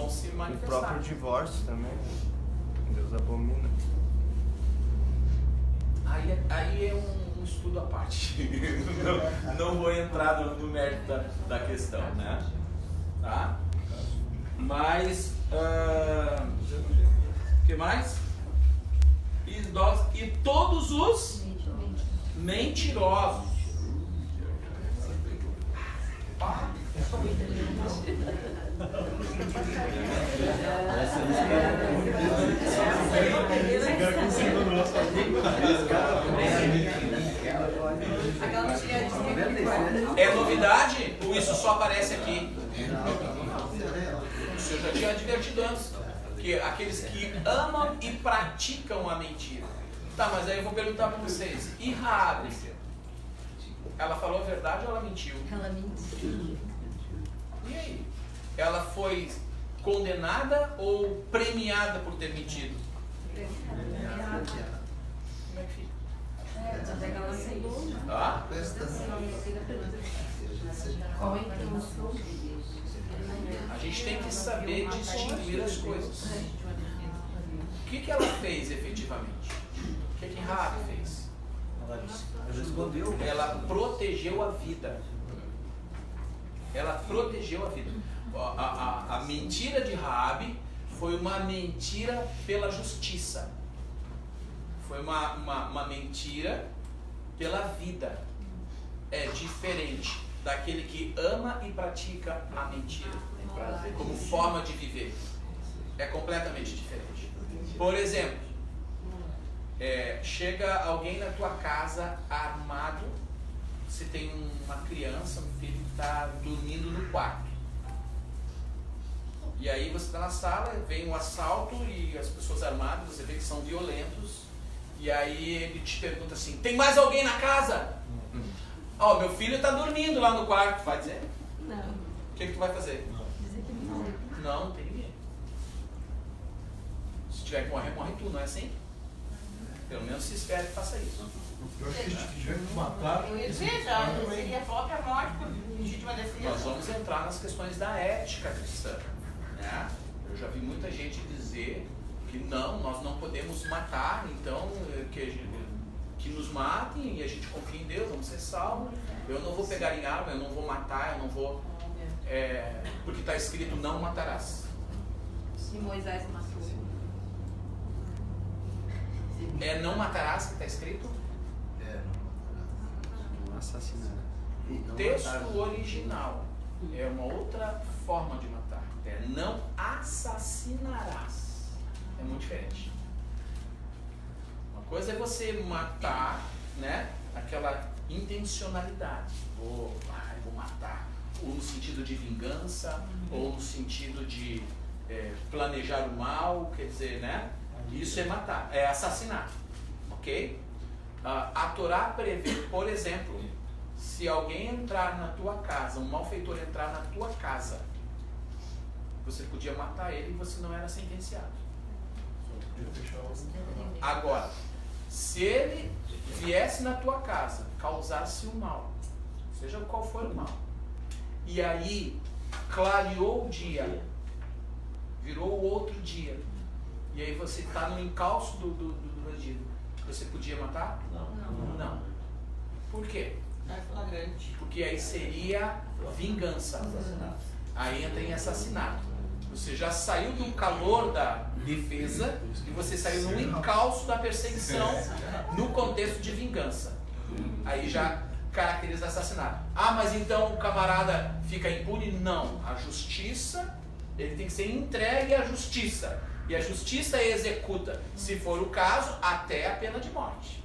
se O manifestar. próprio divórcio também, Deus abomina. Aí é um estudo à parte. não vou entrar no mérito da questão, né? Tá? Mas o que mais? E todos os mentirosos. É novidade ou isso só aparece aqui? O Senhor já tinha advertido antes que aqueles que amam e praticam a mentira. Tá, mas aí eu vou perguntar para vocês. E Raabe? Ela falou a verdade ou ela mentiu? Ela mentiu. E aí? Ela foi condenada ou premiada por ter mentido? Premiada. Como é que fica? Até que ela aceitou. Ah? A gente tem que saber distinguir as coisas. O que ela fez efetivamente? O que Raabe fez? Ela escondeu. Ela protegeu a vida. Ela protegeu a vida. A mentira de Raabe foi uma mentira pela justiça. Foi uma mentira pela vida. É diferente daquele que ama e pratica a mentira como forma de viver. É completamente diferente. Por exemplo, chega alguém na tua casa armado. Você tem uma criança, um filho que está dormindo no quarto. E aí você está na sala, vem um assalto e as pessoas armadas, você vê que são violentos. E aí ele te pergunta assim: tem mais alguém na casa? Ó, meu filho está dormindo lá no quarto. Vai dizer? Não. O que tu vai fazer? Dizer que não. Não tem ninguém. Se tiver que morrer, morre tu, não é assim? Pelo menos se espera que faça isso. Eu acho que se tiver que matar. Eu ia dizer, já seria a própria morte por legítima Nós defesa. vamos entrar nas questões da ética cristã. Né? Eu já vi muita gente dizer que não, nós não podemos matar, então que nos matem e a gente confia em Deus, vamos ser salvos. Eu não vou pegar em arma, eu não vou matar, eu não vou. Porque está escrito: não matarás. E Moisés matou. Não matarás que está escrito? Não assassinar. O texto original é uma outra forma de matar. Não assassinarás. É muito diferente. Uma coisa é você matar, né? Aquela intencionalidade. Vou matar. Ou no sentido de vingança, ou no sentido de planejar o mal, quer dizer, né? Isso é matar, é assassinar. Ok? A Torá prevê, por exemplo, se alguém entrar na tua casa, um malfeitor entrar na tua casa, você podia matar ele e você não era sentenciado. Agora, se ele viesse na tua casa, causasse o mal, seja qual for o mal, e aí clareou o dia, virou o outro dia, e aí você está no encalço do bandido, você podia matar? Não. Por quê? É flagrante. Porque aí seria vingança. Aí entra em assassinato. Você já saiu do calor da defesa e você saiu no encalço da perseguição no contexto de vingança. Aí já caracteriza assassinato. Ah, mas então o camarada fica impune? Não. A justiça, ele tem que ser entregue à justiça. E a justiça executa, se for o caso, até a pena de morte.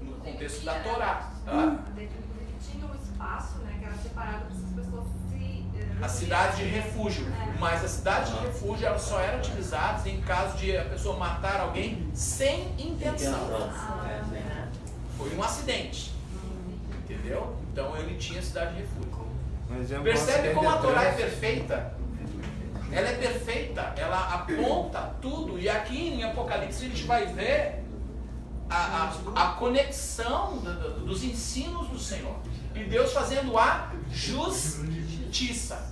No contexto da Torá. Tinha um espaço, né, que era separado para essas pessoas se... A cidade de refúgio. Mas a cidade de refúgio ela só era utilizada em caso de a pessoa matar alguém sem intenção. Foi um acidente. Entendeu? Então ele tinha cidade de refúgio. Percebe como a Torá é perfeita? Ela é perfeita, ela aponta tudo. E aqui em Apocalipse a gente vai ver a conexão dos ensinos do Senhor. E Deus fazendo a justiça.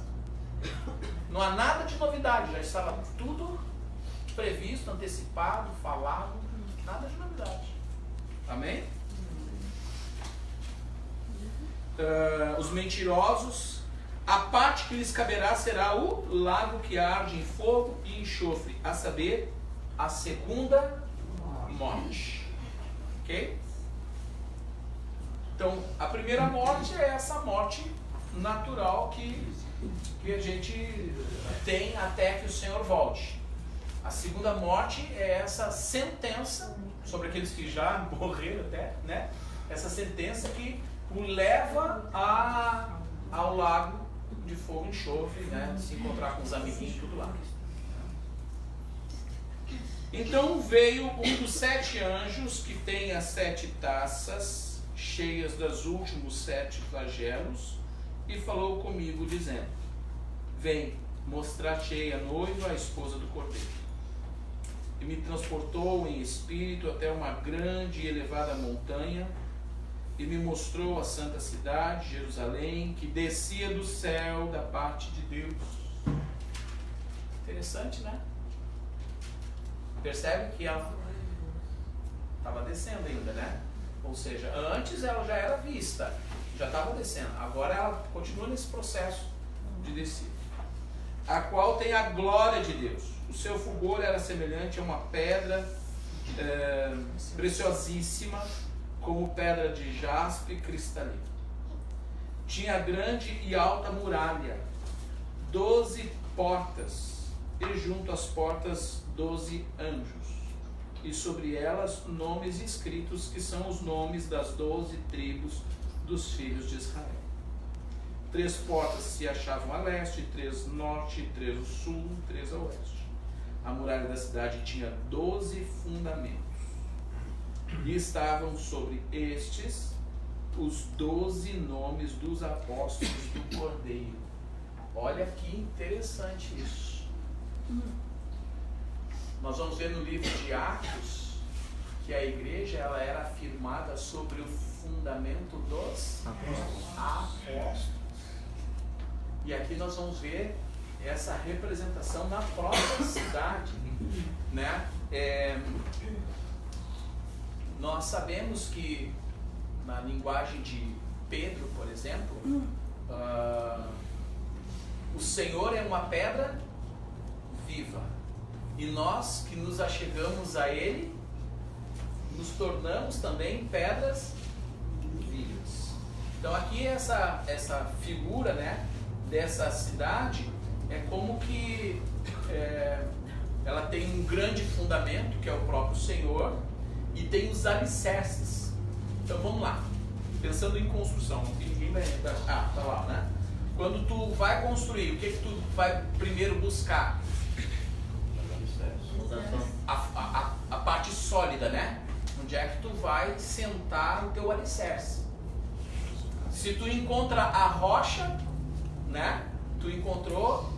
Não há nada de novidade, já estava tudo previsto, antecipado, falado. Nada de novidade. Amém? Os mentirosos, a parte que lhes caberá será o lago que arde em fogo e enxofre, a saber, a segunda morte. Ok? Então, a primeira morte é essa morte natural que a gente tem até que o Senhor volte. A segunda morte é essa sentença sobre aqueles que já morreram até, né? Essa sentença que o leva ao lago de fogo e enxofre, né? Se encontrar com os amiguinhos e tudo lá. Então veio um dos 7 anjos que tem as 7 taças cheias dos últimos 7 flagelos e falou comigo dizendo: vem, mostrar-te-ei a noiva, a esposa do cordeiro. E me transportou em espírito até uma grande e elevada montanha e me mostrou a santa cidade, Jerusalém, que descia do céu da parte de Deus. Interessante, né? Percebe que ela estava descendo ainda, né? Ou seja, antes ela já era vista, já estava descendo. Agora ela continua nesse processo de descida. A qual tem a glória de Deus. O seu fulgor era semelhante a uma pedra preciosíssima, como pedra de jaspe cristalino. Tinha grande e alta muralha, 12 portas, e junto às portas 12 anjos, e sobre elas nomes escritos, que são os nomes das 12 tribos dos filhos de Israel. 3 portas se achavam a leste, 3 norte, 3 ao sul, 3 a oeste. A muralha da cidade tinha 12 fundamentos. E estavam sobre estes os 12 nomes dos apóstolos do Cordeiro. Olha que interessante isso. Nós vamos ver no livro de Atos que a igreja ela era afirmada sobre o fundamento dos apóstolos. E aqui nós vamos ver essa representação na própria cidade, né? Nós sabemos que na linguagem de Pedro, por exemplo, o Senhor é uma pedra viva, e nós que nos achegamos a Ele nos tornamos também pedras vivas. Então aqui essa figura, né, dessa cidade é como que ela tem um grande fundamento, que é o próprio Senhor, e tem os alicerces. Então vamos lá, pensando em construção, ninguém vai lembrar. Tá lá, né? Quando tu vai construir, o que tu vai primeiro buscar? A parte sólida, né? Onde é que tu vai sentar o teu alicerce? Se tu encontra a rocha, né? Tu encontrou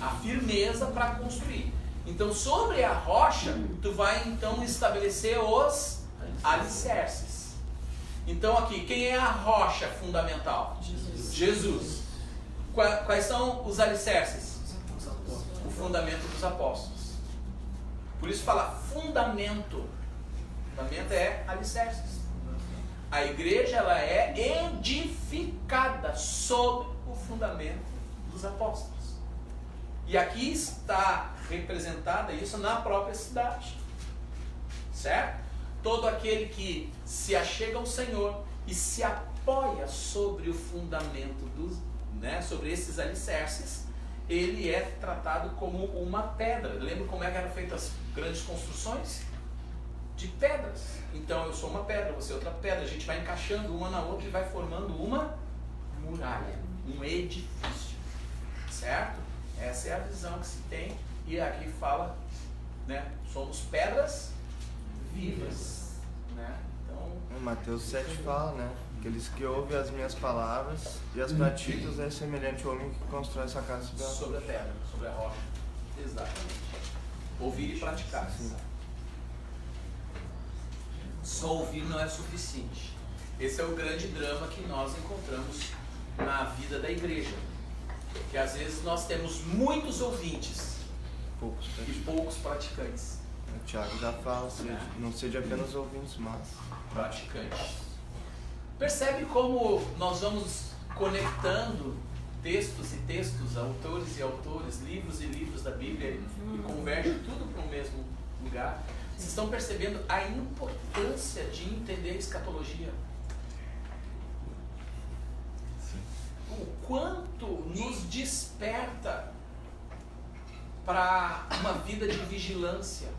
a firmeza para construir. Então sobre a rocha tu vai então estabelecer os alicerces. Então aqui, quem é a rocha fundamental? Jesus. Quais são os alicerces? O fundamento dos apóstolos. Por isso fala fundamento. Fundamento é alicerces. A igreja ela é edificada sobre o fundamento dos apóstolos. E aqui está representada isso na própria cidade. Certo? Todo aquele que se achega ao Senhor e se apoia sobre o fundamento sobre esses alicerces, ele é tratado como uma pedra. Lembra como é que eram feitas as grandes construções? De pedras. Então eu sou uma pedra, você é outra pedra, a gente vai encaixando uma na outra e vai formando uma muralha, um edifício, certo? Essa é a visão que se tem, e aqui fala, né, somos pedras vivas, né? Então, Mateus 7 fala, né? Aqueles que ouvem as minhas palavras e as praticam é semelhante ao homem que constrói essa casa sobre a pedra, sobre a rocha. Exatamente. Ouvir e praticar. Sim. Só ouvir não é suficiente. Esse é o grande drama que nós encontramos na vida da igreja. Que às vezes nós temos muitos ouvintes e poucos praticantes. O Tiago já fala, não seja apenas ouvintes, mas praticantes. Percebe como nós vamos conectando textos e textos, autores e autores, livros e livros da Bíblia e converge tudo para o mesmo lugar? Vocês estão percebendo a importância de entender a escatologia? O quanto nos desperta para uma vida de vigilância.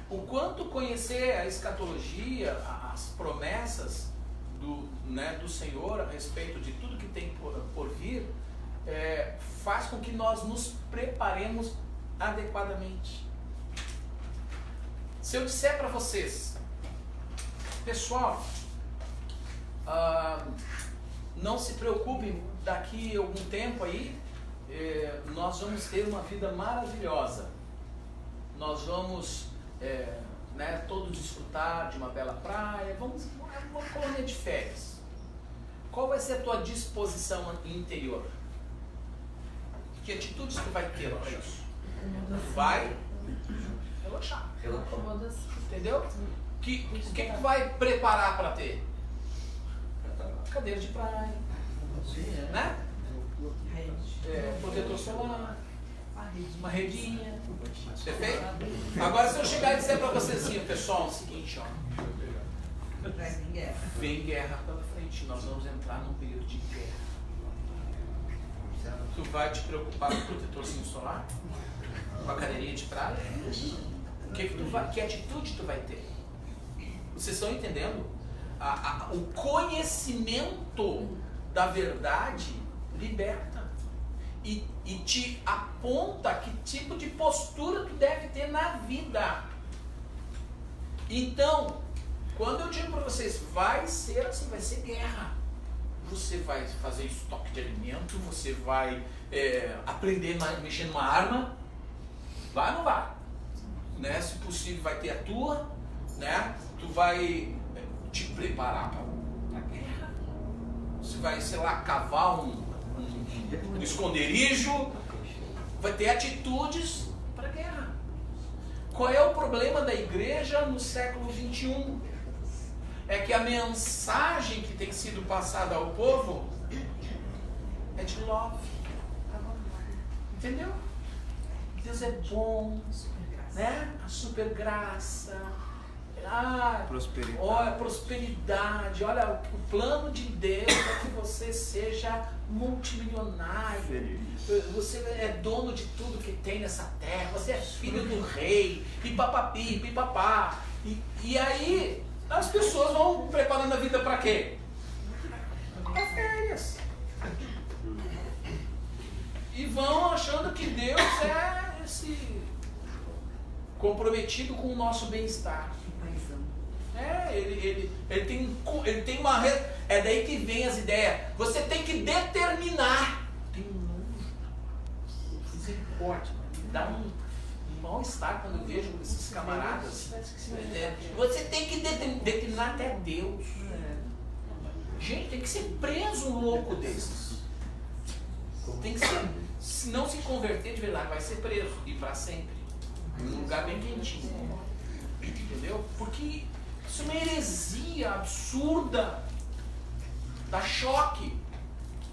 O quanto conhecer a escatologia, as promessas do Senhor a respeito de tudo que tem por vir, faz com que nós nos preparemos adequadamente. Se eu disser para vocês, pessoal, não se preocupem, daqui a algum tempo aí, nós vamos ter uma vida maravilhosa. Nós vamos todos desfrutar de uma bela praia, vamos uma colônia de férias. Qual vai ser a tua disposição interior? Que atitudes tu vai ter para isso? Vai relaxar. Entendeu? O que tu vai preparar para ter? Cadeira de praia, né? Protetor solar, uma redinha. Perfeito? Agora, se eu chegar e disser para você assim, pessoal, é o seguinte, ó. Vem guerra pela frente, nós vamos entrar num período de guerra. Tu vai te preocupar com o protetorzinho solar? Com a cadeirinha de praia? Que atitude tu vai ter? Vocês estão entendendo? O conhecimento da verdade liberta e te aponta que tipo de postura tu deve ter na vida. Então, quando eu digo para vocês, vai ser assim, vai ser guerra. Você vai fazer estoque de alimento, você vai aprender a mexer numa arma. Vai ou não vai? Né? Se possível, vai ter a tua, né? Tu vai te preparar para a guerra. Você vai, sei lá, cavar um esconderijo. Vai ter atitudes para a guerra. Qual é o problema da igreja no século XXI? É que a mensagem que tem sido passada ao povo é de love. Entendeu? Deus é bom, né? A super graça. Prosperidade. Prosperidade. Olha, o plano de Deus é que você seja multimilionário. Feliz. Você é dono de tudo que tem nessa terra. Você é filho do rei. Pipapapi, pipapá. E aí as pessoas vão preparando a vida para quê? Para férias. E vão achando que Deus é esse comprometido com o nosso bem-estar. Ele tem uma... É daí que vem as ideias. Você tem que determinar. Tem um nojo. Misericórdia. Me dá um mal-estar quando eu vejo esses camaradas. Você tem que determinar até Deus. Gente, tem que ser preso um louco desses. Tem que ser... Se não se converter de verdade, vai ser preso. E para sempre. Num lugar bem quentinho. Entendeu? Porque isso é uma heresia absurda. Dá choque.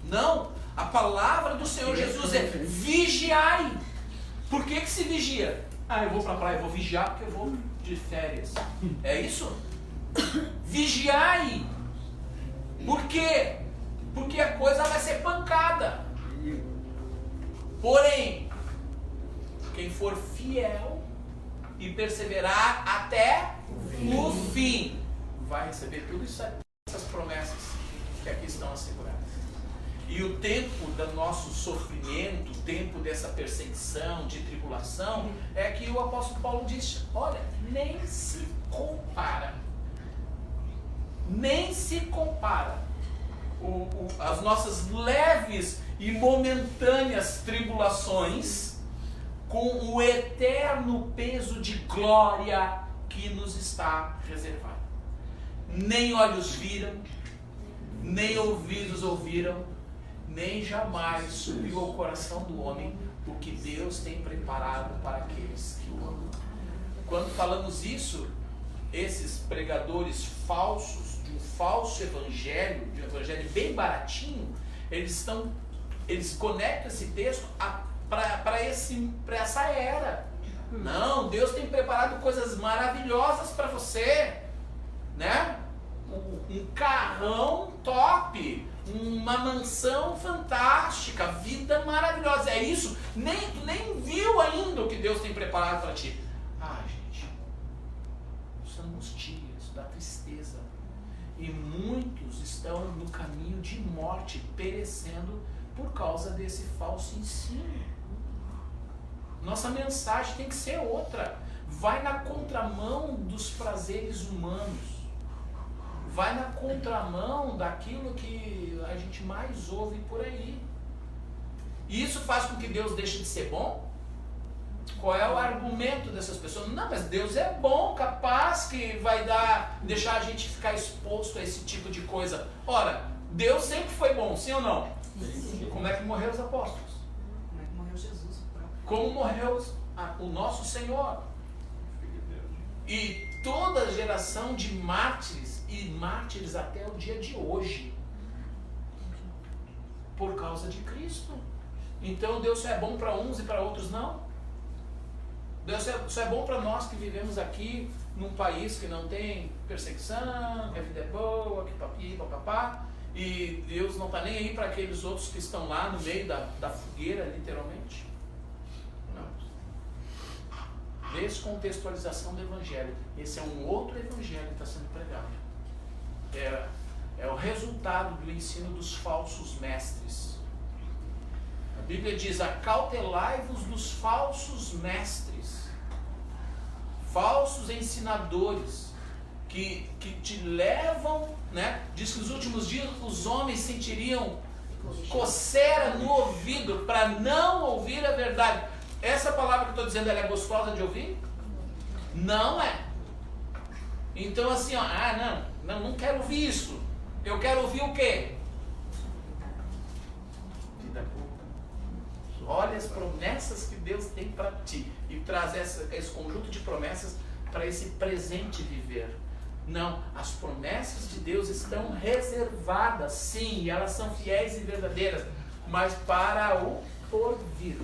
Não. A palavra do Senhor Jesus é vigiai. Por que se vigia? Eu vou pra praia, eu vou vigiar porque eu vou de férias. É isso? Vigiai. Por quê? Porque a coisa vai ser pancada. Porém, quem for fiel e perseverar até o fim, vai receber tudo isso, essas promessas que aqui estão asseguradas. E o tempo do nosso sofrimento, o tempo dessa perseguição, de tribulação, é que o apóstolo Paulo diz, olha, nem se compara. Nem se compara as nossas leves e momentâneas tribulações com o eterno peso de glória que nos está reservado. Nem olhos viram, nem ouvidos ouviram, nem jamais subiu ao coração do homem o que Deus tem preparado para aqueles que o amam. Quando falamos isso, esses pregadores falsos, de um falso evangelho, de um evangelho bem baratinho, eles conectam esse texto para essa era. Não, Deus tem preparado coisas maravilhosas para você, né? Um carrão top, uma mansão fantástica, vida maravilhosa. É isso? Tu nem viu ainda o que Deus tem preparado para ti. Ah, gente, isso angustia, isso dá tristeza. E muitos estão no caminho de morte, perecendo por causa desse falso ensino. Nossa mensagem tem que ser outra. Vai na contramão dos prazeres humanos. Vai na contramão daquilo que a gente mais ouve por aí. E isso faz com que Deus deixe de ser bom? Qual é o argumento dessas pessoas? Não, mas Deus é bom, capaz que vai deixar a gente ficar exposto a esse tipo de coisa. Ora, Deus sempre foi bom, sim ou não? Sim. Como é que morreram os apóstolos? Como é que morreu Jesus? Como morreu o nosso Senhor? E toda geração de mártires, e mártires até o dia de hoje, por causa de Cristo. Então Deus só é bom para uns e para outros não? Deus só é bom para nós que vivemos aqui num país que não tem perseguição, que a vida é boa, que papi, papapá, e Deus não está nem aí para aqueles outros que estão lá no meio da fogueira, literalmente. Não. Descontextualização do Evangelho. Esse é um outro Evangelho que está sendo pregado. É o resultado do ensino dos falsos mestres. A Bíblia diz, acautelai-vos dos falsos mestres, falsos ensinadores, que te levam, né? Diz que nos últimos dias os homens sentiriam coceira no ouvido para não ouvir a verdade. Essa palavra que eu estou dizendo, ela é gostosa de ouvir? Não é. Então assim, ó, não quero ouvir isso. Eu quero ouvir o quê? Vida boa. Olha as promessas que Deus tem para ti e traz esse conjunto de promessas para esse presente viver. Não, as promessas de Deus estão reservadas, sim, e elas são fiéis e verdadeiras, mas para o porvir.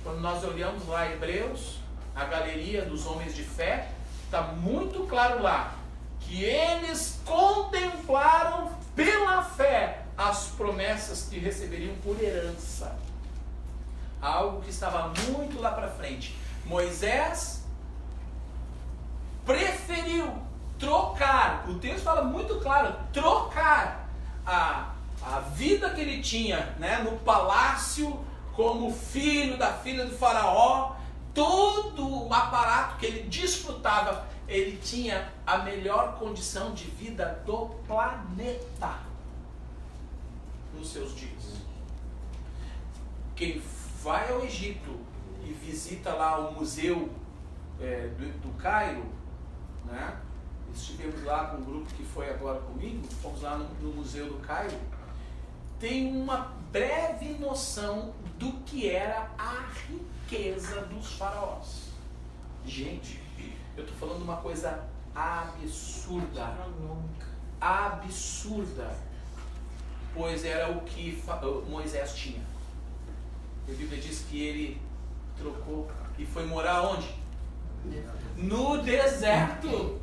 Quando nós olhamos lá em Hebreus, a galeria dos homens de fé, está muito claro lá que eles contemplaram pela fé as promessas que receberiam por herança. Algo que estava muito lá para frente. Moisés preferiu trocar, o texto fala muito claro, trocar a vida que ele tinha, né, no palácio, como filho da filha do faraó, todo o aparato que ele desfrutava, ele tinha a melhor condição de vida do planeta nos seus dias. Quem vai ao Egito e visita lá o museu do Cairo, né? Estivemos lá com um grupo que foi agora comigo, fomos lá no Museu do Cairo, tem uma breve noção do que era a riqueza dos faraós. Gente, eu estou falando uma coisa absurda. Absurda. Pois era o que Moisés tinha. A Bíblia diz que ele trocou e foi morar onde? No deserto.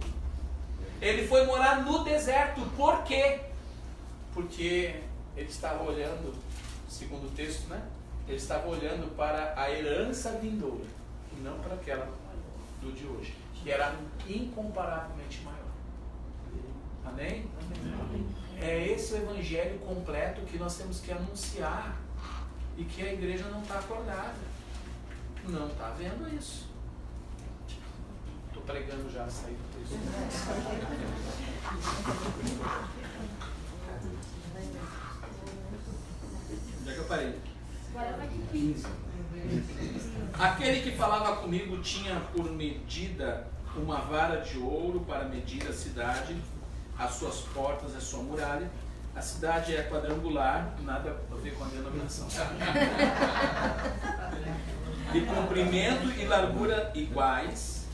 Ele foi morar no deserto. Por quê? porque ele estava olhando, segundo o texto, né? Ele estava olhando para a herança vindoura, e não para aquela do de hoje, que era incomparavelmente maior. Amém? Amém? É esse o evangelho completo que nós temos que anunciar e que a igreja não está acordada, não está vendo isso. Estou pregando já a sair do texto. Onde é que eu parei? Agora vai de 15. Aquele que falava comigo tinha por medida uma vara de ouro para medir a cidade, as suas portas e a sua muralha. A cidade é quadrangular, nada a ver com a denominação. De comprimento e largura iguais,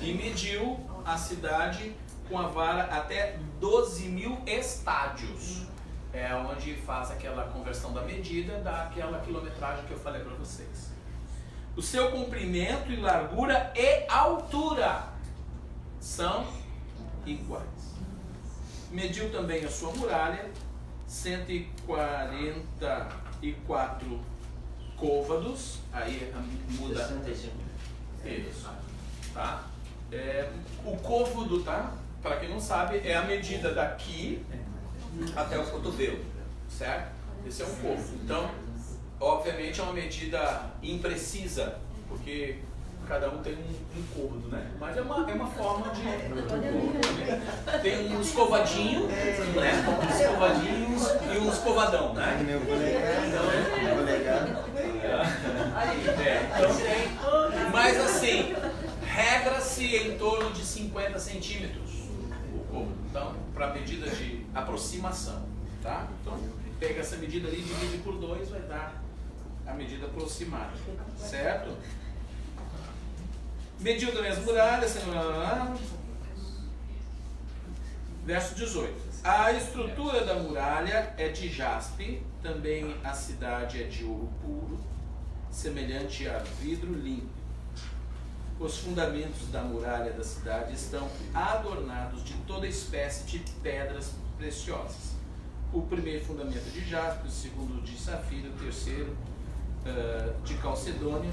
e mediu a cidade com a vara até 12.000 estádios. É onde faz aquela conversão da medida, dá aquela quilometragem que eu falei para vocês. O seu comprimento e largura e altura são iguais. Mediu também a sua muralha, 144 côvados, aí muda. 65. Isso, tá? O côvado, tá? Para quem não sabe, é a medida daqui até o cotovelo, certo? Esse é um côvado. Então, obviamente é uma medida imprecisa, porque cada um tem um côvado, né? Mas é uma forma de... Tem uns covadinhos, né? Uns covadinhos e uns covadão, né? Meu polegar. Então tem... Mas assim, regra-se em torno de 50 centímetros o côvado. Então, para medida de aproximação, tá? Então, pega essa medida ali, divide por 2, vai dar a medida aproximada, certo? Mediu também as muralhas, verso 18. A estrutura da muralha é de jaspe, também a cidade é de ouro puro, semelhante a vidro limpo. Os fundamentos da muralha da cidade estão adornados de toda espécie de pedras preciosas. O primeiro fundamento de jaspe, o segundo de safira, o terceiro de calcedônia,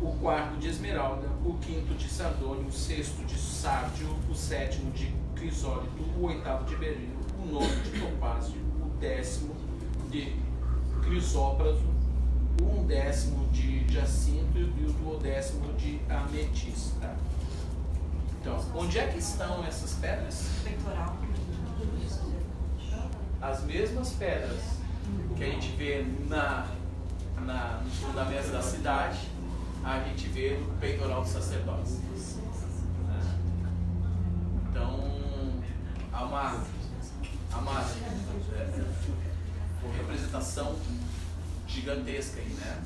o quarto de esmeralda, o quinto de sardônio, o sexto de sárdio, o sétimo de crisólito, o oitavo de berilo, o nono de topázio, o 10º de crisópraso, o 11º de jacinto e o 12º de ametista. Então, onde é que estão essas pedras? Peitoral. As mesmas pedras que a gente vê nos fundamentos da cidade, a gente vê no peitoral do sacerdote. Então, há uma representação gigantesca aí, né?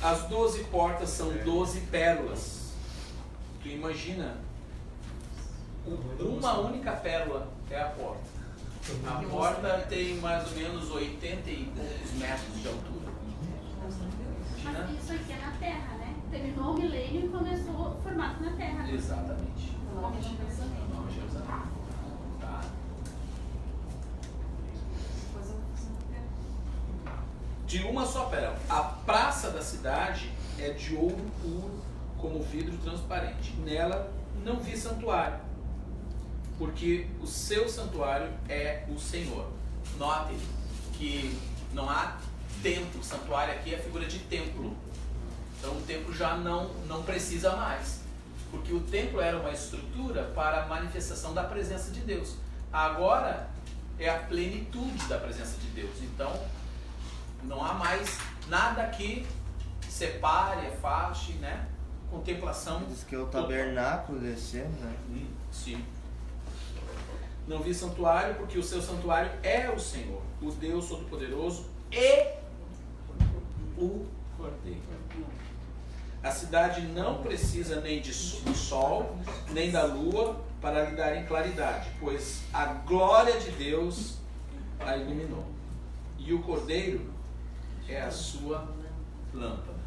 As 12 portas são 12 pérolas. Tu imagina, uma única pérola é a porta. A porta tem mais ou menos 80 e poucos metros de altura. Mas isso aqui é na Terra, né? Terminou o milênio e começou o formato na Terra. Exatamente. Nova Jerusalém. Nova Jerusalém. Tá. De uma só pérola. A praça da cidade é de ouro puro, como vidro transparente. Nela não vi santuário, porque o seu santuário é o Senhor. Note que não há templo, santuário aqui é a figura de templo. Então o templo já não precisa mais, porque o templo era uma estrutura para a manifestação da presença de Deus. Agora é a plenitude da presença de Deus. Então não há mais nada que separe, afaste, né? Contemplação. Diz que é o tabernáculo descendo, né? Sim. Não vi santuário, porque o seu santuário é o Senhor, o Deus Todo-Poderoso e o Cordeiro. A cidade não precisa nem do sol, nem da lua para lhe darem claridade, pois a glória de Deus a iluminou. E o Cordeiro é a sua lâmpada.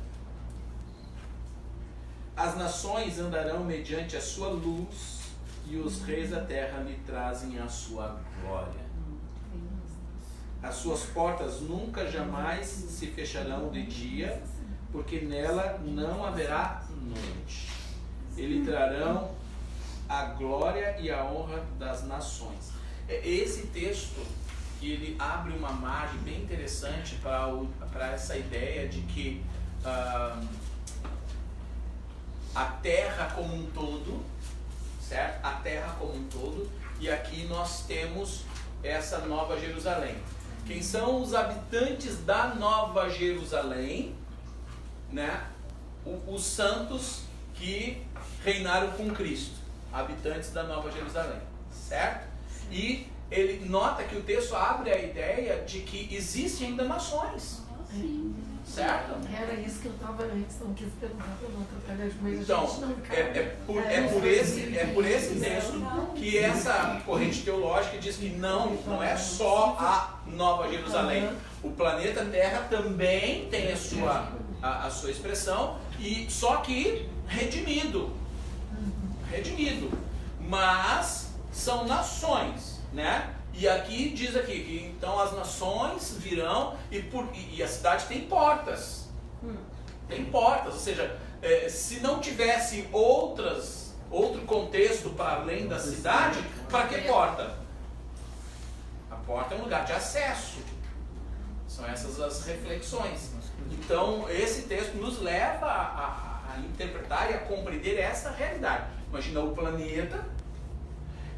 As nações andarão mediante a sua luz, e os reis da terra lhe trazem a sua glória. As suas portas nunca jamais se fecharão de dia, porque nela não haverá noite. Ele trarão a glória e a honra das nações. Esse texto, ele abre uma margem bem interessante para essa ideia de que a terra como um todo, certo? A terra como um todo, e aqui nós temos essa Nova Jerusalém. Quem são os habitantes da Nova Jerusalém? Né? Os santos que reinaram com Cristo, habitantes da Nova Jerusalém, certo? E ele nota que o texto abre a ideia de que existem ainda nações. Certo? Era isso que eu estava antes, não quis perguntar para não atrapalhar, mas então, a gente não cabe. É por esse texto que essa corrente teológica diz que não é só a Nova Jerusalém. O planeta Terra também tem a sua expressão, e só que redimido. Mas são nações, né? E aqui diz aqui que então as nações virão e a cidade tem portas. Tem portas, ou seja, se não tivesse outro contexto para além da cidade, para que porta? A porta é um lugar de acesso. São essas as reflexões. Então esse texto nos leva a interpretar e a compreender essa realidade. Imagina o planeta.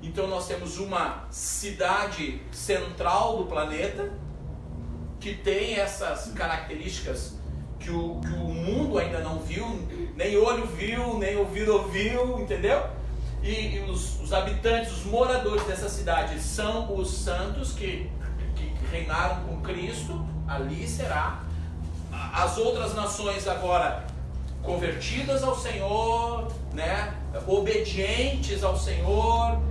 Então nós temos uma cidade central do planeta que tem essas características que o mundo ainda não viu, nem olho viu, nem ouvido ouviu, entendeu? E os habitantes, os moradores dessa cidade são os santos que reinaram com Cristo, ali será. As outras nações agora convertidas ao Senhor, né? Obedientes ao Senhor,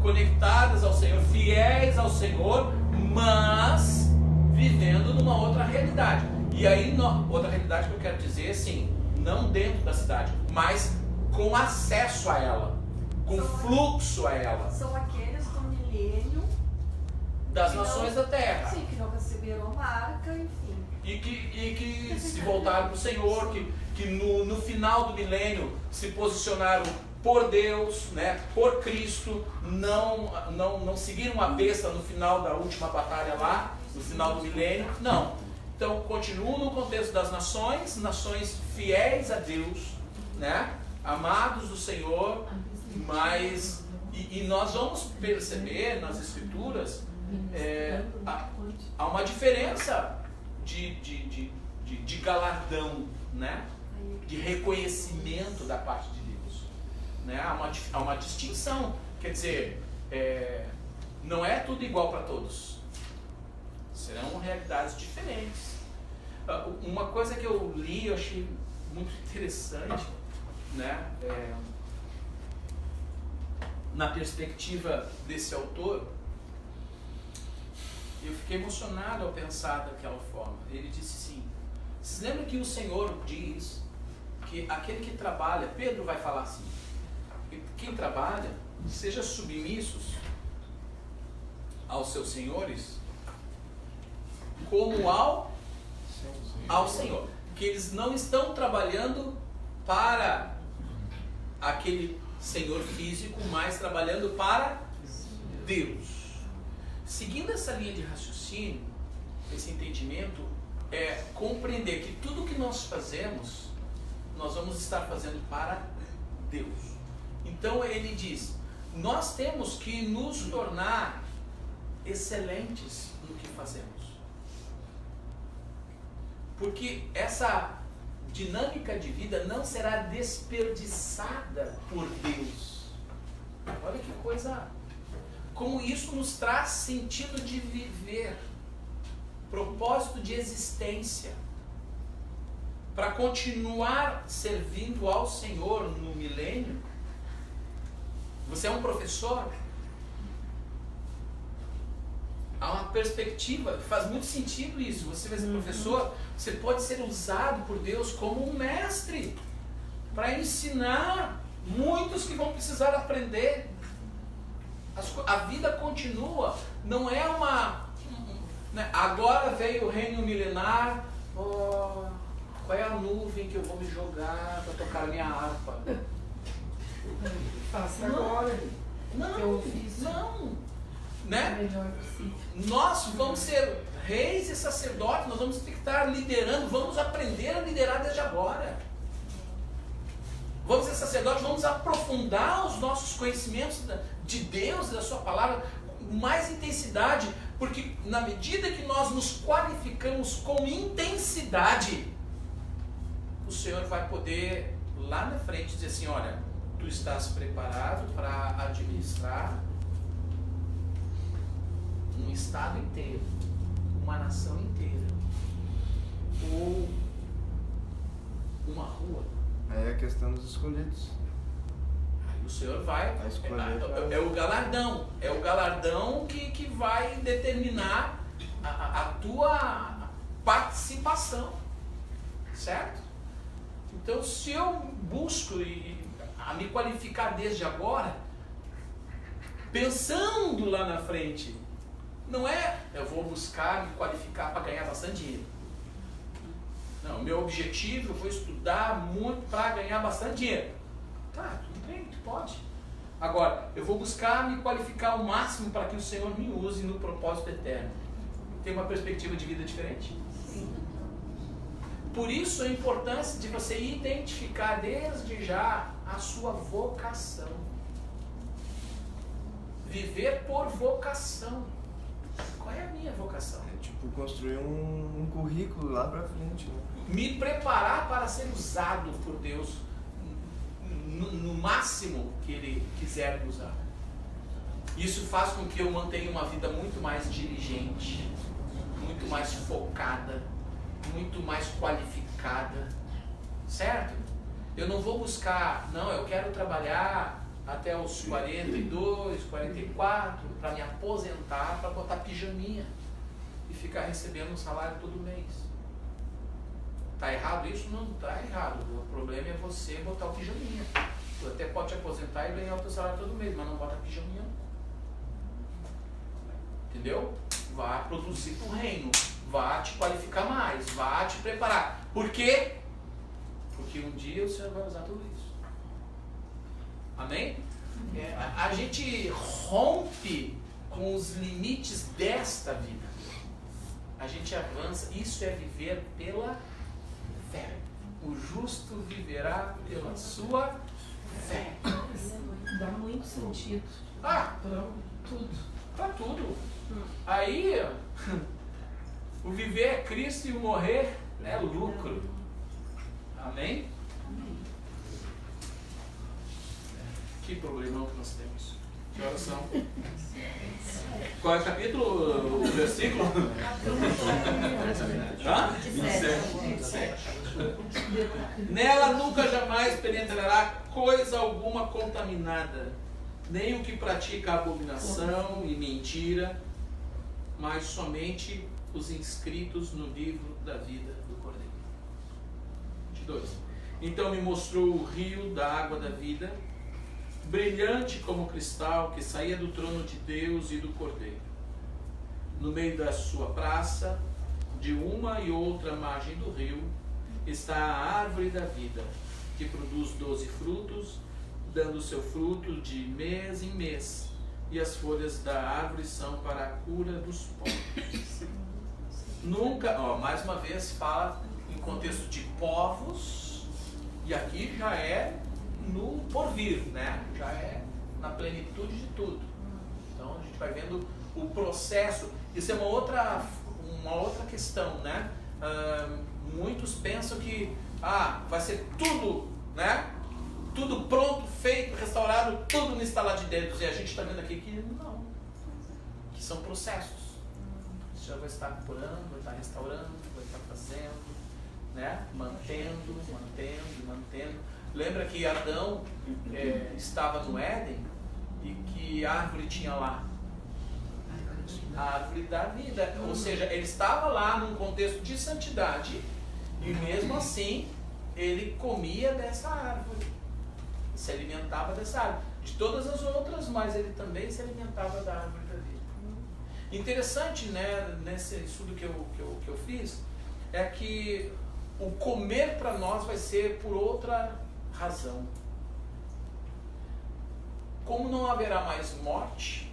conectadas ao Senhor, fiéis ao Senhor, mas vivendo numa outra realidade. E aí, outra realidade que eu quero dizer, assim, não dentro da cidade, mas com acesso a ela, com fluxo a ela. São aqueles do milênio das nações da terra. Sim, que não receberam marca, enfim. E que se voltaram para o Senhor, que no final do milênio se posicionaram por Deus, né, por Cristo, não seguiram a besta no final da última batalha lá, no final do milênio, não. Então continuam no contexto das nações fiéis a Deus, né, amados do Senhor, mas e nós vamos perceber nas Escrituras há uma diferença de galardão, né, de reconhecimento da parte de Deus, né? Há uma distinção, quer dizer, não é tudo igual para todos, serão realidades diferentes. Uma coisa que eu li, eu achei muito interessante, né? Na perspectiva desse autor, eu fiquei emocionado ao pensar daquela forma. Ele disse assim: vocês lembram que o Senhor diz que aquele que trabalha, Pedro vai falar assim, quem trabalha, seja submissos aos seus senhores, como ao Senhor. Que eles não estão trabalhando para aquele Senhor físico, mas trabalhando para Deus. Seguindo essa linha de raciocínio, esse entendimento, é compreender que tudo que nós fazemos, nós vamos estar fazendo para Deus. Então ele diz, nós temos que nos tornar excelentes no que fazemos. Porque essa dinâmica de vida não será desperdiçada por Deus. Olha que coisa... Como isso nos traz sentido de viver, propósito de existência, para continuar servindo ao Senhor no milênio. Você é um professor, há uma perspectiva, faz muito sentido isso. Você vai ser professor, você pode ser usado por Deus como um mestre, para ensinar Muitos que vão precisar aprender. A vida continua. Não é uma... Né? Agora veio o reino milenar. Oh, qual é a nuvem que eu vou me jogar para tocar a minha harpa? Faça agora. Não, Eu fiz. não. Né? O melhor possível. Nós vamos ser reis e sacerdotes, nós vamos ter que estar liderando, vamos aprender a liderar desde agora. Vamos ser sacerdotes, vamos aprofundar os nossos conhecimentos de Deus, da sua palavra, com mais intensidade, porque na medida que nós nos qualificamos com intensidade, o Senhor vai poder lá na frente dizer assim, olha, tu estás preparado para administrar um estado inteiro, uma nação inteira, ou uma rua. Aí é a questão dos escolhidos. Aí o Senhor vai, é o galardão, que vai determinar a tua participação, certo? Então, se eu busco a me qualificar desde agora, pensando lá na frente, não é eu vou buscar me qualificar para ganhar bastante dinheiro. Não, meu objetivo, eu vou estudar muito para ganhar bastante dinheiro. Tá, tudo bem, tu pode. Agora, eu vou buscar me qualificar ao máximo para que o Senhor me use no propósito eterno. Tem uma perspectiva de vida diferente? Sim. Por isso a importância de você identificar desde já a sua vocação. Viver por vocação. Qual é a minha vocação? É tipo construir um currículo lá pra frente, né? Me preparar para ser usado por Deus no máximo que Ele quiser me usar. Isso faz com que eu mantenha uma vida muito mais diligente, muito mais focada, muito mais qualificada, certo? Eu não vou buscar, não, eu quero trabalhar até os 42, 44, para me aposentar, para botar pijaminha e ficar recebendo um salário todo mês. Tá errado isso? Não, tá errado. O problema é você botar o pijaminha. Tu até pode te aposentar e ganhar o teu salário todo mês, mas não bota pijaminha. Entendeu? Vá produzir pro reino. Vá te qualificar mais. Vá te preparar. Por quê? Porque um dia o Senhor vai usar tudo isso. Amém? A gente rompe com os limites desta vida. A gente avança. Isso é viver pela fé. O justo viverá pela sua fé. Dá muito sentido. Para tudo. Para tudo. Aí, o viver é Cristo e o morrer é lucro. Amém? Que problemão que nós temos. Que horas são? Qual é o capítulo? O versículo? 27. Nela nunca jamais penetrará coisa alguma contaminada, nem o que pratica abominação e mentira, mas somente os inscritos no livro da vida do Cordeiro. 22. Então me mostrou o rio da água da vida, brilhante como cristal, que saía do trono de Deus e do Cordeiro. No meio da sua praça, de uma e outra margem do rio, está a árvore da vida, que produz 12 frutos, dando seu fruto de mês em mês, e as folhas da árvore são para a cura dos povos. Nunca, mais uma vez fala em contexto de povos, e aqui já é no porvir, né? Já é na plenitude de tudo. Então a gente vai vendo o processo. Isso é uma outra questão, né? Muitos pensam que vai ser tudo, né? Tudo pronto, feito, restaurado, tudo no instalar de dedos. E a gente está vendo aqui que não. Que são processos. Você já vai estar curando, vai estar restaurando, vai estar fazendo, né? Mantendo. Lembra que Adão estava no Éden e que árvore tinha lá? A árvore da vida. Ou seja, ele estava lá num contexto de santidade e mesmo assim ele comia dessa árvore. se alimentava dessa árvore, de todas as outras, mas ele também se alimentava da árvore da vida. Interessante, né, nesse estudo que eu fiz, é que o comer para nós vai ser por outra razão. Como não haverá mais morte,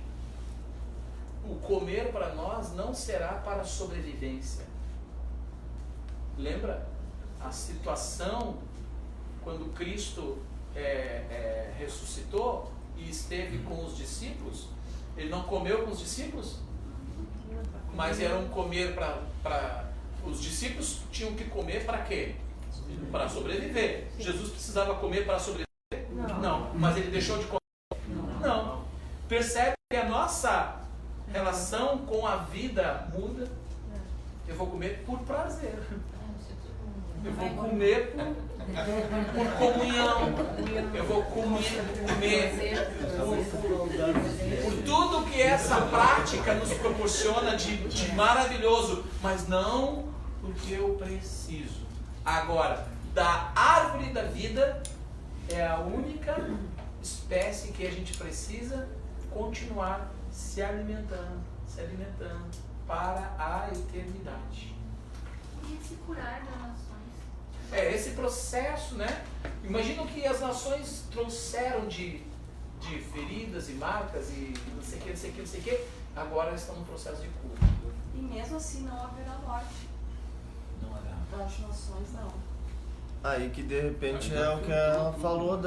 o comer para nós não será para sobrevivência. Lembra a situação quando Cristo ressuscitou e esteve com os discípulos? Ele não comeu com os discípulos, mas era um comer para os discípulos tinham que comer para quê? Para sobreviver. Jesus precisava comer para sobreviver? Não. Mas ele deixou de comer? Não. Percebe que a nossa relação com a vida muda? Eu vou comer por prazer. Eu vou comer por comunhão. Eu vou comer por tudo que essa prática nos proporciona de maravilhoso, mas não porque eu preciso. Agora, da árvore da vida é a única espécie que a gente precisa continuar se alimentando para a eternidade. E esse curar das nações? Esse processo, né? Imagina o que as nações trouxeram de feridas e marcas e não sei o que, agora estão no processo de cura. E mesmo assim não haverá morte. Não haverá. Das nações não. Aí que de repente é o que ela falou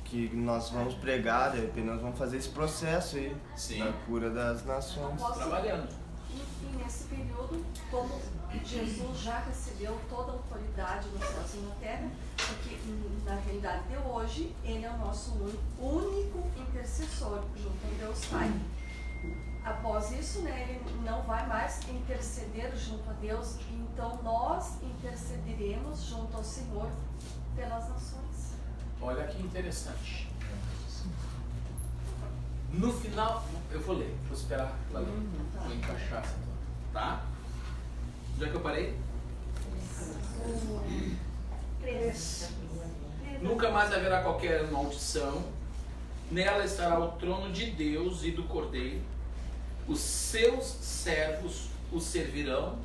que nós vamos pregar, de repente nós vamos fazer esse processo aí, da cura das nações. Trabalhando. E nesse período, como Jesus já recebeu toda a autoridade nos céus e na terra, porque na realidade de hoje, ele é o nosso único intercessor junto a Deus Pai. Após isso, né, ele não vai mais interceder junto a Deus, então nós intercederemos junto ao Senhor pelas nações. Olha que interessante. No final, eu vou ler, vou esperar ela ler, vou encaixar essa, tá? Já que eu parei? Nunca mais haverá qualquer maldição, nela estará o trono de Deus e do Cordeiro, os seus servos o servirão,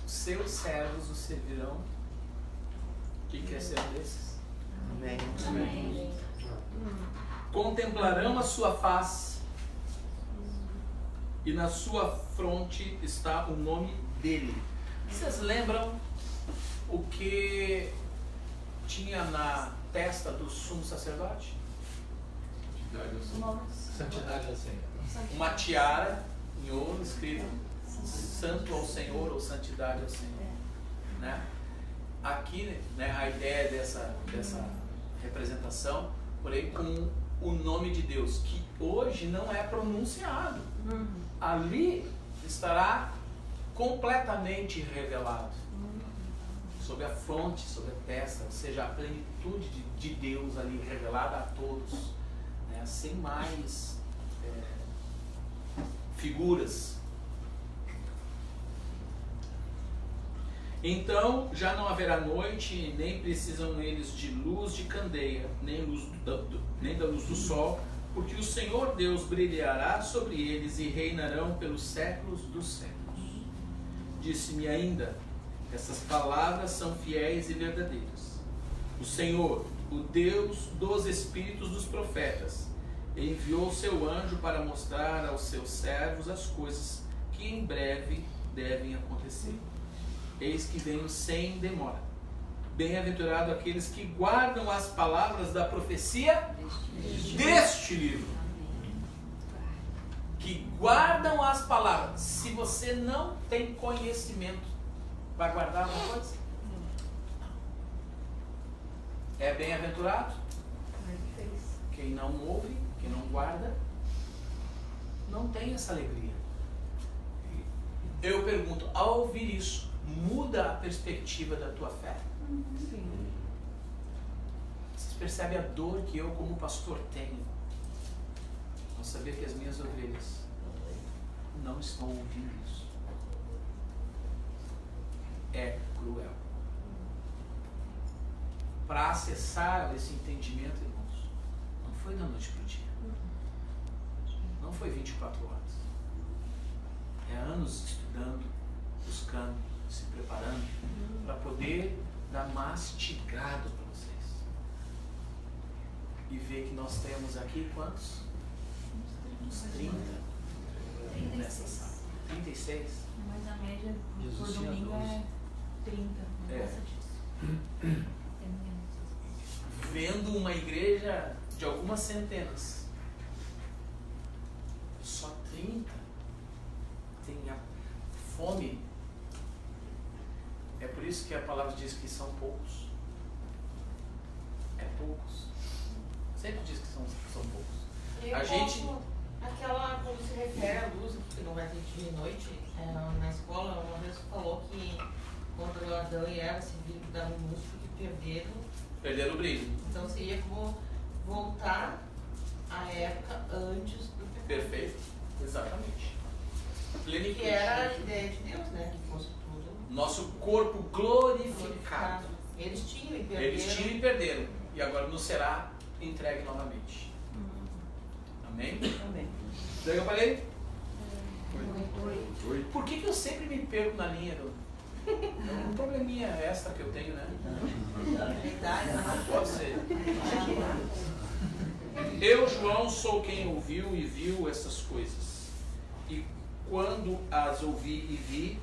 os seus servos o servirão. Quem quer ser um desses? Amém. Amém. Contemplarão a sua face e na sua fronte está o nome dele. Vocês lembram o que tinha na testa do sumo sacerdote? Santidade ao Senhor. Uma tiara em ouro escrito Santo ao Senhor ou Santidade ao Senhor, né? Aqui, né, a ideia dessa representação, porém com o nome de Deus, que hoje não é pronunciado. Ali estará completamente revelado, sobre a fronte, sobre a testa, ou seja, a plenitude de Deus ali revelada a todos, né, sem mais figuras. Então já não haverá noite, nem precisam eles de luz de candeia, nem da luz do sol, porque o Senhor Deus brilhará sobre eles e reinarão pelos séculos dos séculos. Disse-me ainda, essas palavras são fiéis e verdadeiras. O Senhor, o Deus dos espíritos dos profetas, enviou seu anjo para mostrar aos seus servos as coisas que em breve devem acontecer. Eis que venho sem demora. Bem-aventurado aqueles que guardam as palavras da profecia deste livro. Que guardam as palavras. Se você não tem conhecimento, vai guardar alguma coisa? É bem-aventurado? Quem não ouve, quem não guarda, não tem essa alegria. Eu pergunto, ao ouvir isso, muda a perspectiva da tua fé? Sim. Vocês percebem a dor que eu como pastor tenho ao saber que as minhas ovelhas não estão ouvindo isso? É cruel. para acessar esse entendimento, irmãos, não foi da noite para o dia. Não foi 24 horas. É anos estudando, buscando, se preparando para poder dar mastigado para vocês. E ver que nós temos aqui quantos? Uns 30 nessa sala. 36? Mas a média por Jesus tinha domingo 12. é 30, não passa disso. Vendo uma igreja de algumas centenas, só 30 tem a fome. É por isso que a palavra diz que são poucos. É poucos. Sempre diz que são poucos. E A gente... Aquela, quando se refere à luz, que não vai ter dia e noite, na escola, uma vez falou que quando Adão e Eva se viram da luz, que perderam o brilho. Então seria como voltar à época antes do pecado. Perfeito. Exatamente. Plenitude. Que era a ideia de Deus, né? Que fosse tudo. Nosso corpo glorificado. Eles tinham e perderam. Eles tinham e perderam. E agora nos será entregue novamente. Amém? Amém. Daí eu falei? Por que eu sempre me perco na linha do... É um probleminha extra que eu tenho, né? Pode ser. Eu, João, sou quem ouviu e viu essas coisas. E quando as ouvi e vi,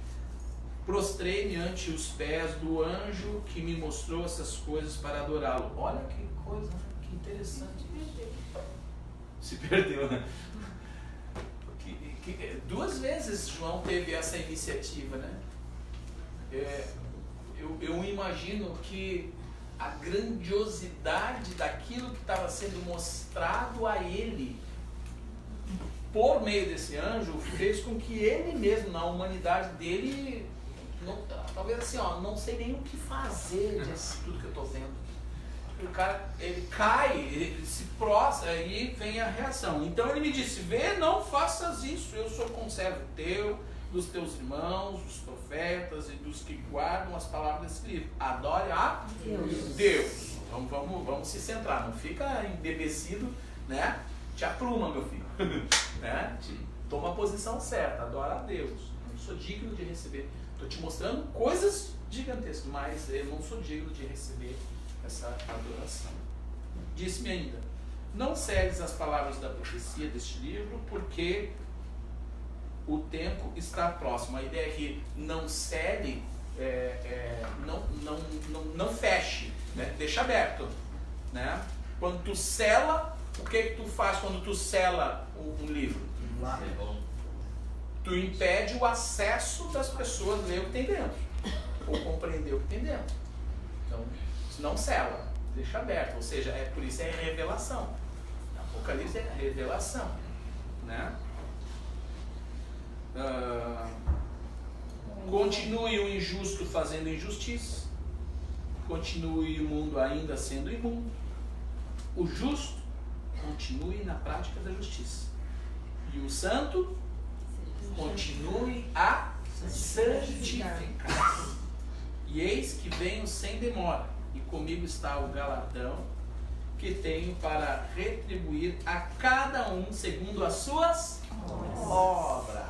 prostrei-me ante os pés do anjo que me mostrou essas coisas para adorá-lo. Olha que coisa, que interessante isso. Se perdeu, né? Duas vezes João teve essa iniciativa, né? Eu imagino que a grandiosidade daquilo que estava sendo mostrado a ele por meio desse anjo fez com que ele mesmo, na humanidade dele, talvez assim, não sei nem o que fazer disso tudo que eu estou vendo. O cara, ele cai, ele se prostra, aí vem a reação. Então ele me disse, vê, não faças isso, eu sou conservo teu, dos teus irmãos, dos profetas e dos que guardam as palavras desse livro. Adore a Deus. Vamos se centrar, não fica embebecido, né? Te apruma, meu filho. Né? Toma a posição certa, adora a Deus. Não sou digno de receber. Estou te mostrando coisas gigantescas, mas eu não sou digno de receber essa adoração. Disse-me ainda, não cedes as palavras da profecia deste livro, porque o tempo está próximo. A ideia é que não cede, não feche, né? Deixa aberto, né? Quando tu sela, o que tu faz quando tu sela um livro? Tu impede o acesso das pessoas a ler o que tem dentro, ou compreender o que tem dentro. Então, não sela, deixa aberto, ou seja, por isso é revelação. Apocalipse é revelação, né? Continue o injusto fazendo injustiça, continue o mundo ainda sendo imundo, o justo continue na prática da justiça, e o santo continue a santificar. E eis que venho sem demora, e comigo está o galardão que tenho para retribuir a cada um segundo as suas obras.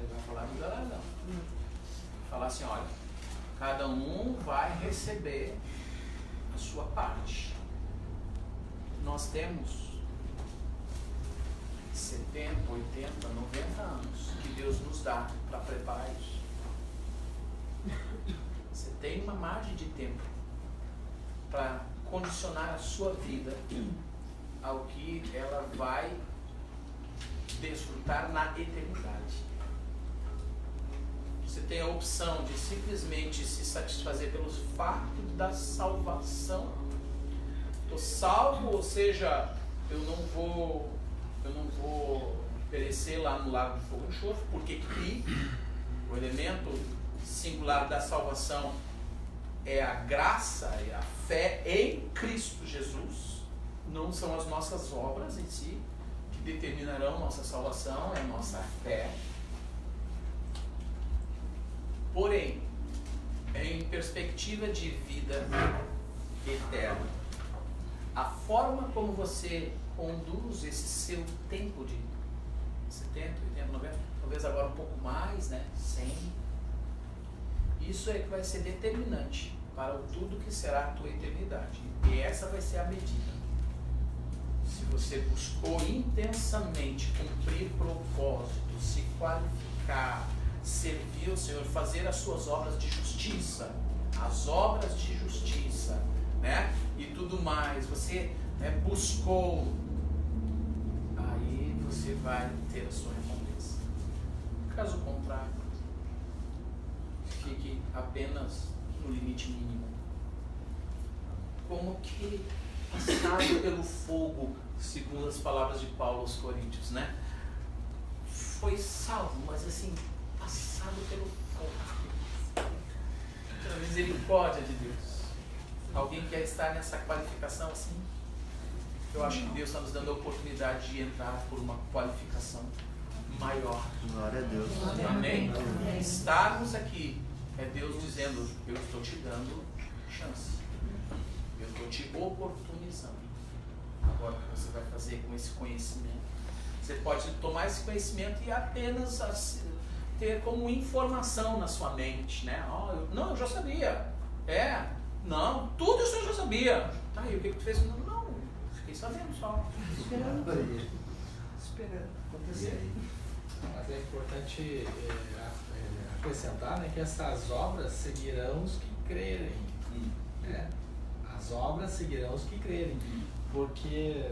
Ele vai falar do galardão. Vai falar assim, olha, cada um vai receber a sua parte. Nós temos 70, 80, 90 anos que Deus nos dá para preparar isso. Você tem uma margem de tempo para condicionar a sua vida ao que ela vai desfrutar na eternidade. Você tem a opção de simplesmente se satisfazer pelo fato da salvação. Estou salvo, ou seja, eu não vou perecer lá no lago de fogo e enxofre, porque o elemento singular da salvação é a graça, é a fé em Cristo Jesus. Não são as nossas obras em si que determinarão nossa salvação, é a nossa fé. Porém, perspectiva de vida eterna, a forma como você conduz esse seu tempo de 70, 80, 90, talvez agora um pouco mais, né? 100. Isso é que vai ser determinante para tudo que será a tua eternidade. E essa vai ser a medida. Se você buscou intensamente cumprir propósito, se qualificar, servir o Senhor, fazer as suas obras de justiça, as obras de justiça, né? E tudo mais, você, né, buscou, aí você vai ter a sua recompensa. Caso contrário, fique apenas no limite mínimo. Como que passado pelo fogo, segundo as palavras de Paulo aos Coríntios, né? Foi salvo, mas assim, passado pelo fogo. Pela misericórdia de Deus. Alguém quer estar nessa qualificação assim? Eu acho que Deus está nos dando a oportunidade de entrar por uma qualificação maior. Glória a Deus. Amém? Estarmos aqui é Deus dizendo, eu estou te dando chance. Eu estou te oportunizando. Agora, o que você vai fazer com esse conhecimento? Você pode tomar esse conhecimento e apenas ter como informação na sua mente, né? Eu já sabia. Não, tudo isso eu já sabia. Tá, e o que tu fez? Não, fiquei sabendo só. Esperando acontecer. Mas é importante acrescentar, né, que essas obras seguirão os que crerem. Né? As obras seguirão os que crerem. Porque,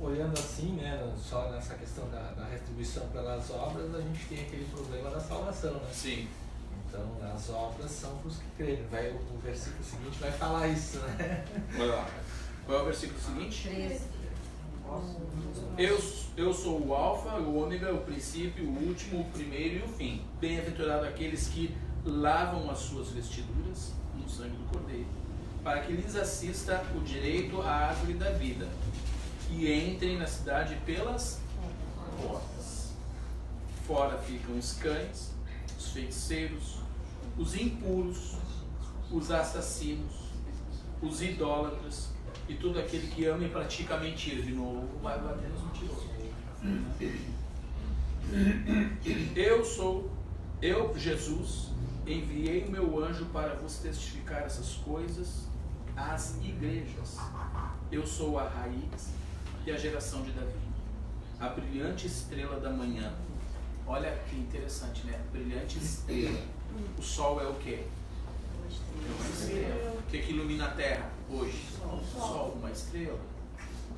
olhando assim, né, só nessa questão da retribuição pelas obras, a gente tem aquele problema da salvação. Né? Sim. Então, as obras são para os que crerem. O versículo seguinte vai falar isso, né? Vai lá. Qual é o versículo seguinte? 13. Eu sou o alfa, o ômega, o princípio, o último, o primeiro e o fim. Bem-aventurado aqueles que lavam as suas vestiduras no sangue do Cordeiro, para que lhes assista o direito à árvore da vida, e entrem na cidade pelas portas. Fora ficam os cães, os feiticeiros, os impuros, os assassinos, os idólatras e todo aquele que ama e pratica mentira. De novo, vai bater nos mentirosos. Eu, Jesus, enviei o meu anjo para vos testificar essas coisas às igrejas. Eu sou a raiz e a geração de Davi, a brilhante estrela da manhã. Olha que interessante, né? Brilhante estrela. O sol é o quê? Uma estrela. O que ilumina a terra hoje? O sol, uma estrela.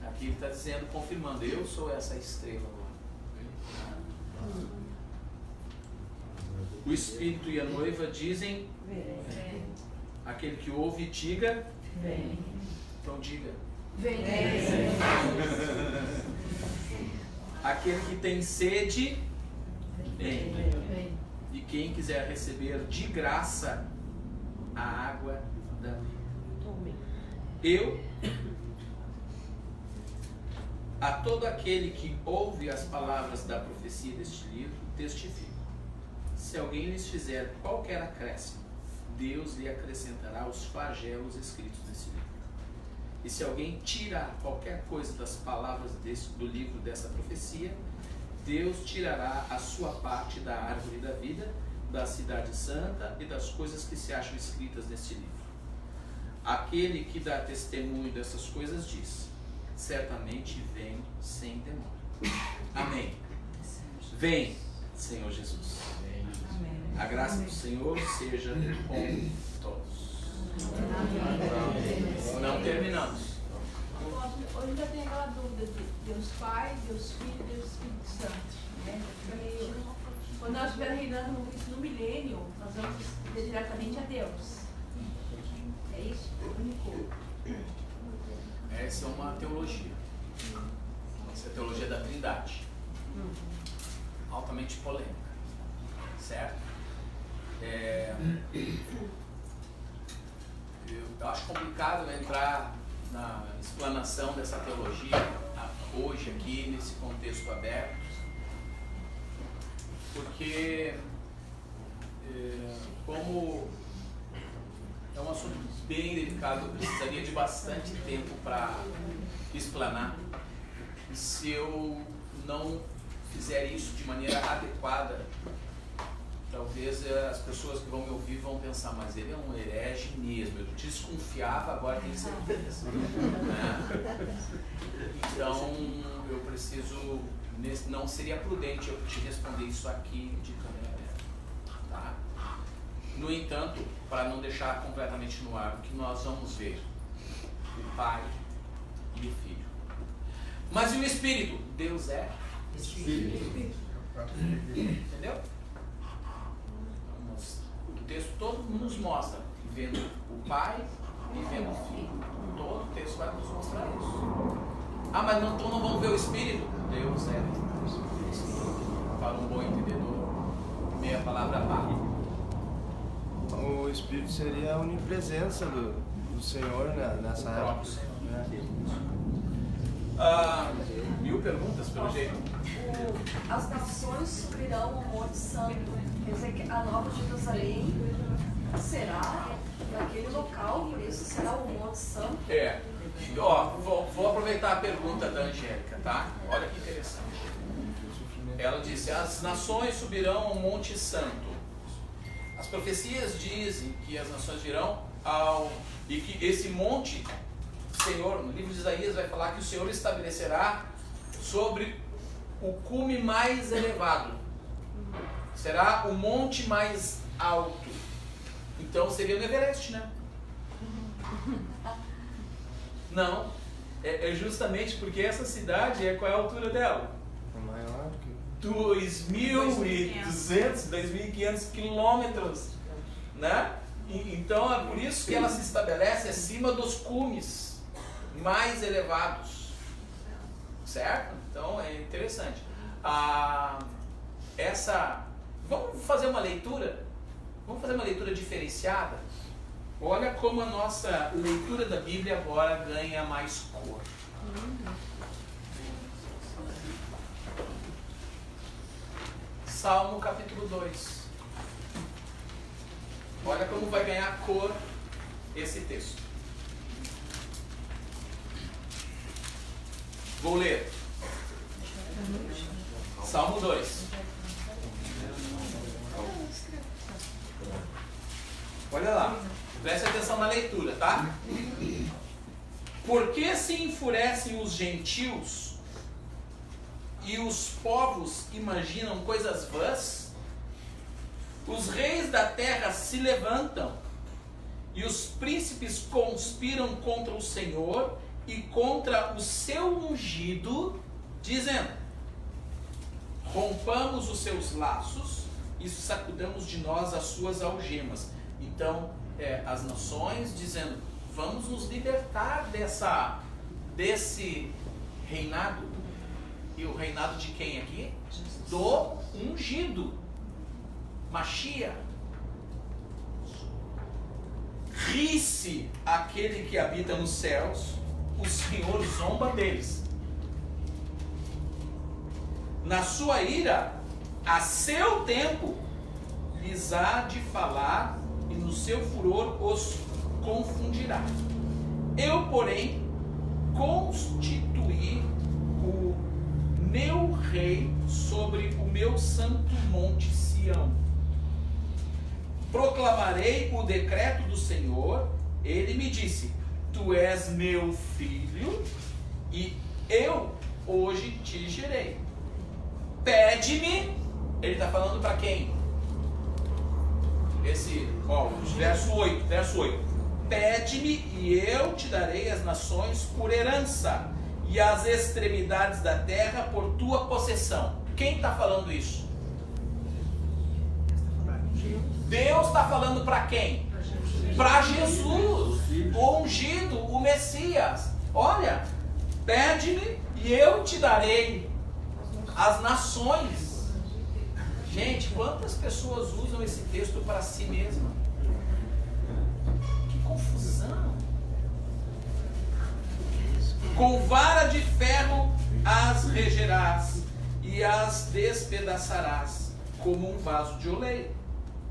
Aqui ele está dizendo, confirmando, eu sou essa estrela. O Espírito e a noiva dizem, vem. Aquele que ouve, diga, vem. Então diga, vem. Aquele que tem sede, vem. E quem quiser receber de graça a água da vida. Eu, a todo aquele que ouve as palavras da profecia deste livro, testifico. Se alguém lhes fizer qualquer acréscimo, Deus lhe acrescentará os flagelos escritos nesse livro. E se alguém tirar qualquer coisa das palavras do livro dessa profecia, Deus tirará a sua parte da árvore da vida, da cidade santa e das coisas que se acham escritas neste livro. Aquele que dá testemunho dessas coisas diz, certamente vem sem demora. Amém. Vem, Senhor Jesus. Amém. A graça do Senhor seja com todos. Amém. Não terminamos. Hoje ainda tem aquela dúvida de Deus Pai, Deus Filho e Deus Espírito Santo. Né? Quando nós estivermos reinando no milênio, nós vamos ir diretamente a Deus. É isso? Único. Essa é uma teologia. Essa é a teologia da Trindade. Altamente polêmica. Certo? Eu acho complicado entrar na explanação dessa teologia hoje aqui, nesse contexto aberto, porque como assunto bem delicado, eu precisaria de bastante tempo para explanar. E se eu não fizer isso de maneira adequada, talvez as pessoas que vão me ouvir vão pensar, mas ele é um herege mesmo, eu desconfiava, agora tem certeza. Então, eu preciso, não seria prudente eu te responder isso aqui de câmera aberta, tá? No entanto, para não deixar completamente no ar, o que nós vamos ver? O Pai e o Filho. Mas e o Espírito? Deus é Espírito. Entendeu? O texto todo nos mostra, vendo o Pai e vendo o Filho. Todo o texto vai nos mostrar isso. Ah, mas então não vamos ver o Espírito? Deus é Espírito. Para um bom entendedor, meia palavra vale. O Espírito seria a onipresença do Senhor, né, nessa época. Mil perguntas, pelo jeito. As nações subirão ao Monte Santo. Quer dizer que a Nova Jerusalém será naquele local, por isso será o Monte Santo. Vou aproveitar a pergunta da Angélica, tá? Olha que interessante. Ela disse, as nações subirão ao Monte Santo. As profecias dizem que as nações virão e que esse monte, o Senhor, no livro de Isaías vai falar que o Senhor estabelecerá sobre o cume mais elevado. Será o monte mais alto. Então seria o Everest, né? Não. É justamente porque essa cidade, qual é a altura dela? É maior que... 2.200, 2.500 quilômetros, né? Então é por isso que ela se estabelece acima dos cumes mais elevados, certo? Então é interessante. Vamos fazer uma leitura? Vamos fazer uma leitura diferenciada? Olha como a nossa leitura da Bíblia agora ganha mais cor. Salmo capítulo 2. Olha como vai ganhar cor esse texto. Vou ler. Salmo 2. Olha lá. Preste atenção na leitura, tá? Por que se enfurecem os gentios e os povos imaginam coisas vãs? Os reis da terra se levantam e os príncipes conspiram contra o Senhor e contra o seu ungido, dizendo: rompamos os seus laços e sacudamos de nós as suas algemas. Então, as nações dizendo: vamos nos libertar desse reinado. E o reinado de quem aqui? Do ungido. Machia. Ri-se aquele que habita nos céus, o Senhor zomba deles. Na sua ira, a seu tempo, lhes há de falar, e no seu furor os confundirá. Eu, porém, constituí o meu rei sobre o meu santo monte Sião. Proclamarei o decreto do Senhor. Ele me disse: tu és meu filho e eu hoje te gerei. Pede-me. Ele está falando para quem? Verso 8. Pede-me e eu te darei as nações por herança e as extremidades da terra por tua possessão. Quem está falando isso? Deus está falando para quem? Para Jesus, o ungido, o Messias. Olha, pede-me e eu te darei as nações. Gente, quantas pessoas usam esse texto para si mesma? Que confusão! Com vara de ferro as regerás e as despedaçarás como um vaso de oleiro.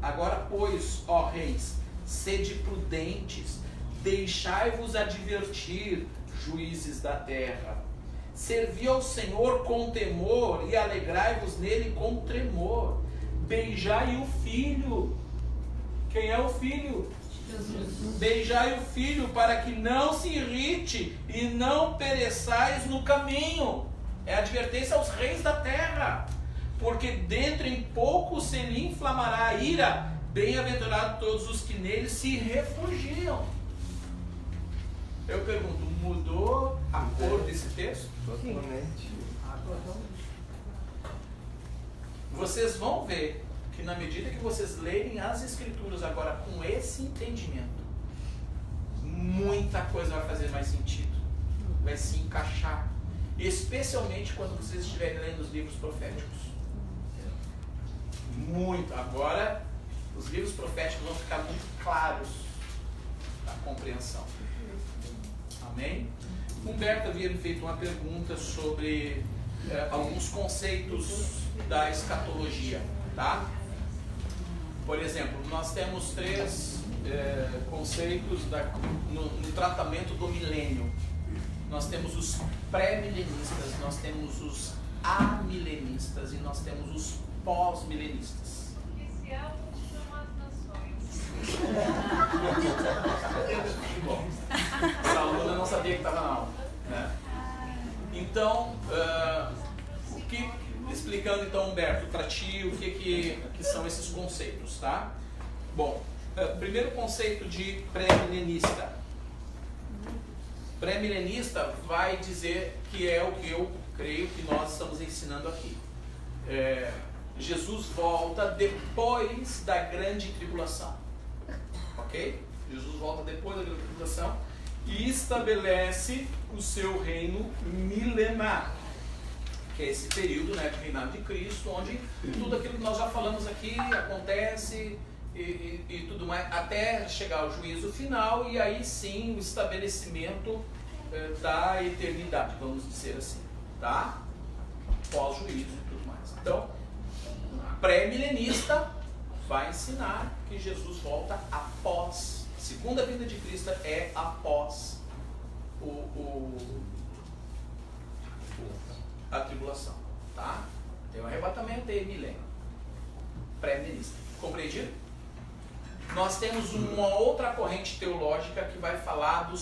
Agora, pois, ó reis, sede prudentes, deixai-vos advertir, juízes da terra. Servi ao Senhor com temor e alegrai-vos nele com tremor. Beijai o Filho. Quem é o Filho? Jesus. Beijai o Filho para que não se irrite e não pereçais no caminho. É advertência aos reis da terra. Porque dentro em pouco se lhe inflamará a ira. Bem-aventurados todos os que nele se refugiam. Eu pergunto, mudou a cor desse texto? Totalmente. Vocês vão ver que na medida que vocês lerem as escrituras agora com esse entendimento, muita coisa vai fazer mais sentido, vai se encaixar, especialmente quando vocês estiverem lendo os livros proféticos. Muito. Agora, os livros proféticos vão ficar muito claros na compreensão. Amém? Humberto havia me feito uma pergunta sobre alguns conceitos da escatologia, tá? Por exemplo, nós temos 3 conceitos no tratamento do milênio. Nós temos os pré-milenistas, nós temos os amilenistas e nós temos os pós-milenistas. Esse ano são as nações. Bom, essa aluna não sabia que estava na aula, né? Então, explicando então, Humberto, para ti o que são esses conceitos, tá? Bom, primeiro conceito de pré-milenista. Pré-milenista vai dizer que é o que eu creio que nós estamos ensinando aqui. Jesus volta depois da grande tribulação, ok? Jesus volta depois da grande tribulação e estabelece o seu reino milenar, que é esse período, né, de reinado de Cristo, onde tudo aquilo que nós já falamos aqui acontece e tudo mais, até chegar ao juízo final e aí sim o estabelecimento da eternidade, vamos dizer assim, tá? Pós-juízo e tudo mais. Então, pré-milenista vai ensinar que Jesus volta após, a segunda vinda de Cristo é após a tribulação, tá? Tem o arrebatamento e milênio. Pré-milenista. Compreendido? Nós temos uma outra corrente teológica que vai falar dos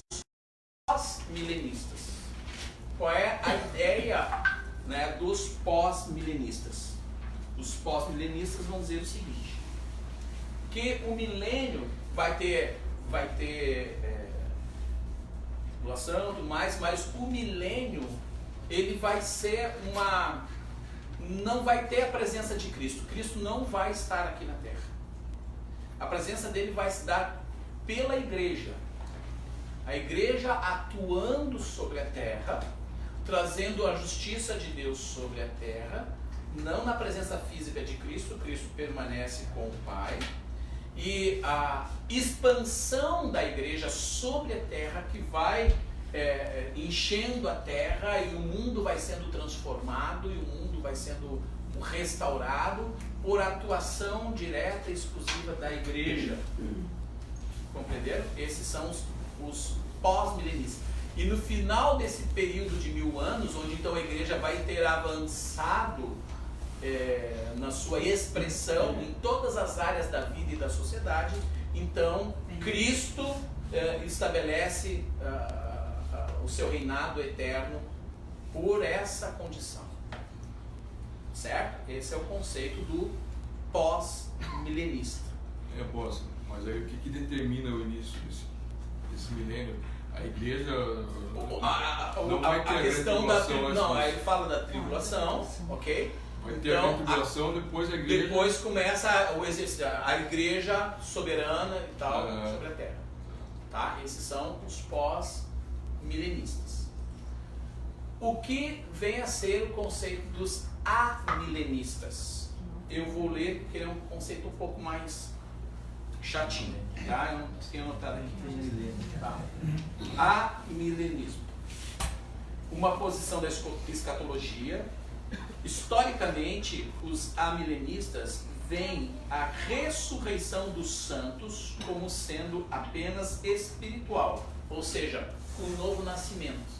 pós-milenistas. Qual é a ideia, né, dos pós-milenistas? Os pós-milenistas vão dizer o seguinte, que o milênio vai ter tribulação e tudo mais, mas o milênio ele vai ser não vai ter a presença de Cristo. Cristo não vai estar aqui na terra. A presença dele vai se dar pela igreja. A igreja atuando sobre a terra, trazendo a justiça de Deus sobre a terra, não na presença física de Cristo. Cristo permanece com o Pai. E a expansão da igreja sobre a terra que vai enchendo a terra e o mundo vai sendo transformado e o mundo vai sendo restaurado por atuação direta e exclusiva da igreja. Compreenderam? Esses são os pós-milenistas. E no final desse período de 1000 anos, onde então a igreja vai ter avançado na sua expressão em todas as áreas da vida e da sociedade, então Cristo estabelece o seu reinado eterno por essa condição, certo? Esse é o conceito do pós-milenista. Apóstolo, mas aí o que determina o início desse milênio? A igreja não vai ter a questão da tribulação. Aí ele fala da tribulação, ok? Vai ter a tribulação, depois a igreja... Depois começa o exercício, a igreja soberana e tal, sobre a terra. Tá? Esses são os pós-milenistas. O que vem a ser o conceito dos amilenistas? Eu vou ler porque é um conceito um pouco mais chatinho, tá? Eu não tenho anotado aqui. Tá? Amilenismo. Uma posição da escatologia. Historicamente, os amilenistas vem a ressurreição dos santos como sendo apenas espiritual, ou seja, o novo nascimento.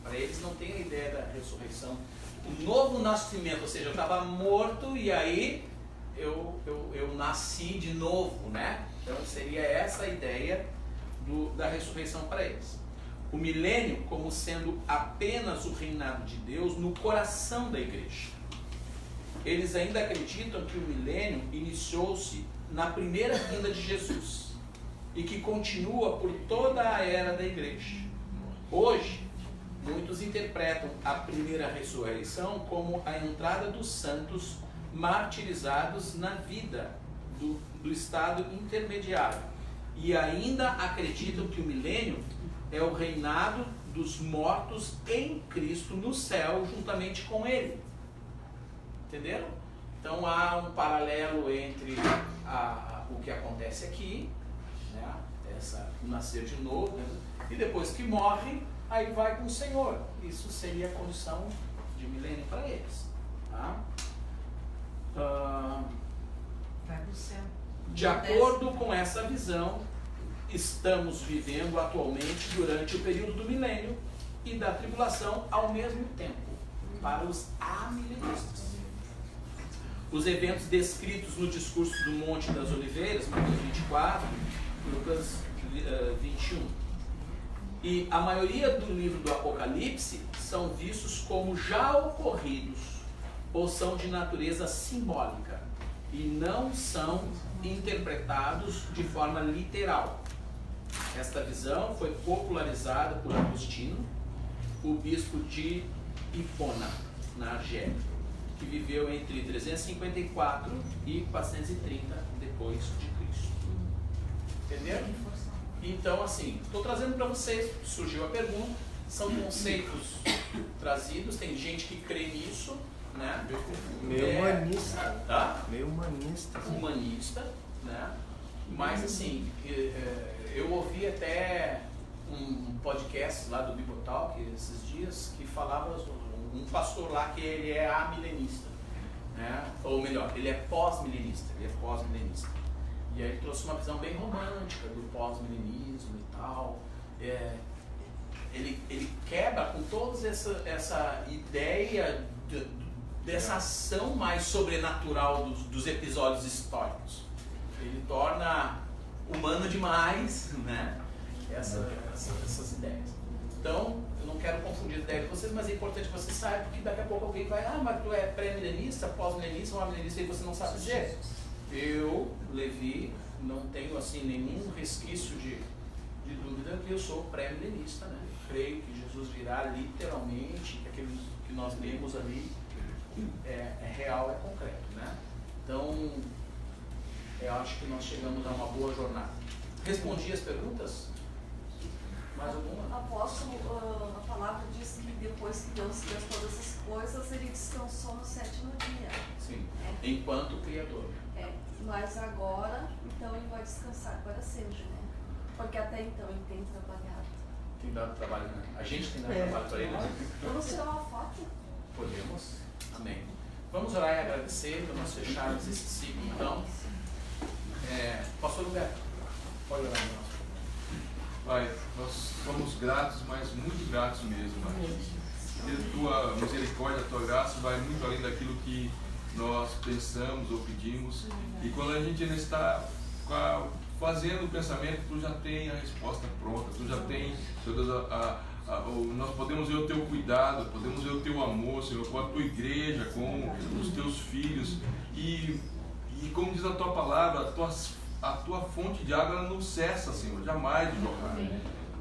Para eles não tem a ideia da ressurreição. O novo nascimento, ou seja, eu estava morto e aí eu nasci de novo, né? Então seria essa a ideia da ressurreição para eles. O milênio como sendo apenas o reinado de Deus no coração da igreja. Eles ainda acreditam que o milênio iniciou-se na primeira vinda de Jesus e que continua por toda a era da igreja. Hoje, muitos interpretam a primeira ressurreição como a entrada dos santos martirizados na vida do estado intermediário e ainda acreditam que o milênio é o reinado dos mortos em Cristo no céu juntamente com Ele. Entenderam? Então há um paralelo entre o que acontece aqui, né? O nascer de novo, né? E depois que morre, aí vai com o Senhor. Isso seria a condição de milênio para eles. Tá? Vai pro céu. De acordo com essa visão, estamos vivendo atualmente durante o período do milênio e da tribulação ao mesmo tempo, para os amilenistas. Os eventos descritos no discurso do Monte das Oliveiras, Mateus 24, Lucas 21. E a maioria do livro do Apocalipse são vistos como já ocorridos ou são de natureza simbólica e não são interpretados de forma literal. Esta visão foi popularizada por Agostinho, o bispo de Hipona, na Argélia, que viveu entre 354 e 430 depois de Cristo. Entenderam? Então, assim, estou trazendo para vocês, surgiu a pergunta, são conceitos trazidos, tem gente que crê nisso, né? Meio humanista. Tá? Meio humanista. Humanista, né? Mas, assim, eu ouvi até um podcast lá do Bibotalk esses dias que falava um pastor lá que ele é amilenista, né? Ou melhor, ele é pós-milenista, E aí ele trouxe uma visão bem romântica do pós-milenismo e tal. Ele quebra com toda essa ideia dessa ação mais sobrenatural dos episódios históricos. Ele torna humano demais, né? Essas ideias. Então, eu não quero confundir a ideia de vocês, mas é importante que vocês saibam, porque daqui a pouco alguém vai, mas tu é pré-milenista, pós-milenista, ou milenista, e você não sabe dizer. Eu, Levi, não tenho assim nenhum resquício de dúvida que eu sou pré-milenista, né? Creio que Jesus virá literalmente, que aquilo que nós lemos ali é real, é concreto, né? Então, eu acho que nós chegamos a uma boa jornada. Respondi as perguntas? Mais alguma? Apóstolo, a palavra diz que depois que Deus fez todas as coisas, ele descansou no sétimo dia. Sim, enquanto Criador. Mas agora, então ele vai descansar para sempre, né? Porque até então ele tem trabalhado. Tem dado trabalho, né? A gente tem dado trabalho para ele. Vamos tirar uma foto? Podemos. Amém. Vamos orar e agradecer, vamos fecharmos esse ciclo, então. Pastor Roberto, pode orar, irmão. Pai, nós somos gratos, mas muito gratos mesmo, Pai. A tua misericórdia, a tua graça vai muito além daquilo que nós pensamos ou pedimos. E quando a gente ainda está fazendo o pensamento, tu já tem a resposta pronta, tu já tem, Senhor Deus, nós podemos ver o teu cuidado, podemos ver o teu amor, Senhor, com a tua igreja, com os teus filhos. E como diz a tua palavra, a tua fonte de água não cessa, Senhor, jamais de jorrar.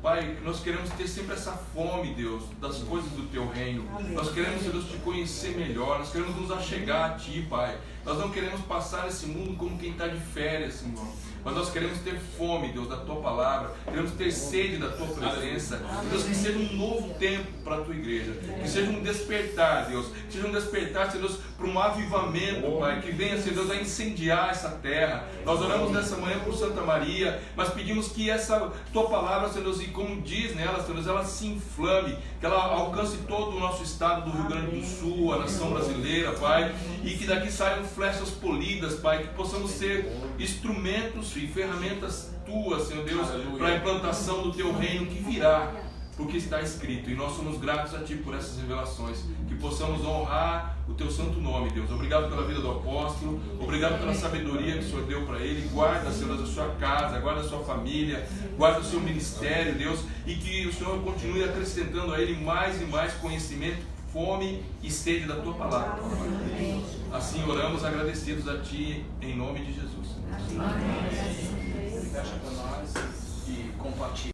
Pai, nós queremos ter sempre essa fome, Deus, das coisas do Teu reino. Nós queremos, Deus, Te conhecer melhor. Nós queremos nos achegar a Ti, Pai. Nós não queremos passar esse mundo como quem está de férias, Senhor. Mas nós queremos ter fome, Deus, da Tua palavra. Queremos ter sede da Tua presença. Deus, que seja um novo tempo para a Tua igreja. Que seja um despertar, Deus. Que seja um despertar, Senhor Deus, para um avivamento, Pai. Que venha, Senhor Deus, a incendiar essa terra. Nós oramos nessa manhã por Santa Maria, mas pedimos que essa Tua palavra, Senhor Deus, e como diz nela, Senhor Deus, ela se inflame, que ela alcance todo o nosso estado do Rio Grande do Sul, a nação brasileira, Pai. E que daqui saiam flechas polidas, Pai, que possamos ser instrumentos e ferramentas Tuas, Senhor Deus, para a implantação do Teu reino que virá, porque está escrito. E nós somos gratos a Ti por essas revelações, que possamos honrar o Teu santo nome, Deus. Obrigado pela vida do apóstolo, obrigado pela sabedoria que o Senhor deu para ele. Guarda, Senhor Deus, a sua casa, guarda a sua família, guarda o seu ministério, Deus, e que o Senhor continue acrescentando a ele mais e mais conhecimento, fome e sede da Tua palavra. Assim oramos agradecidos a Ti, em nome de Jesus. Fecha para nós e compartilha.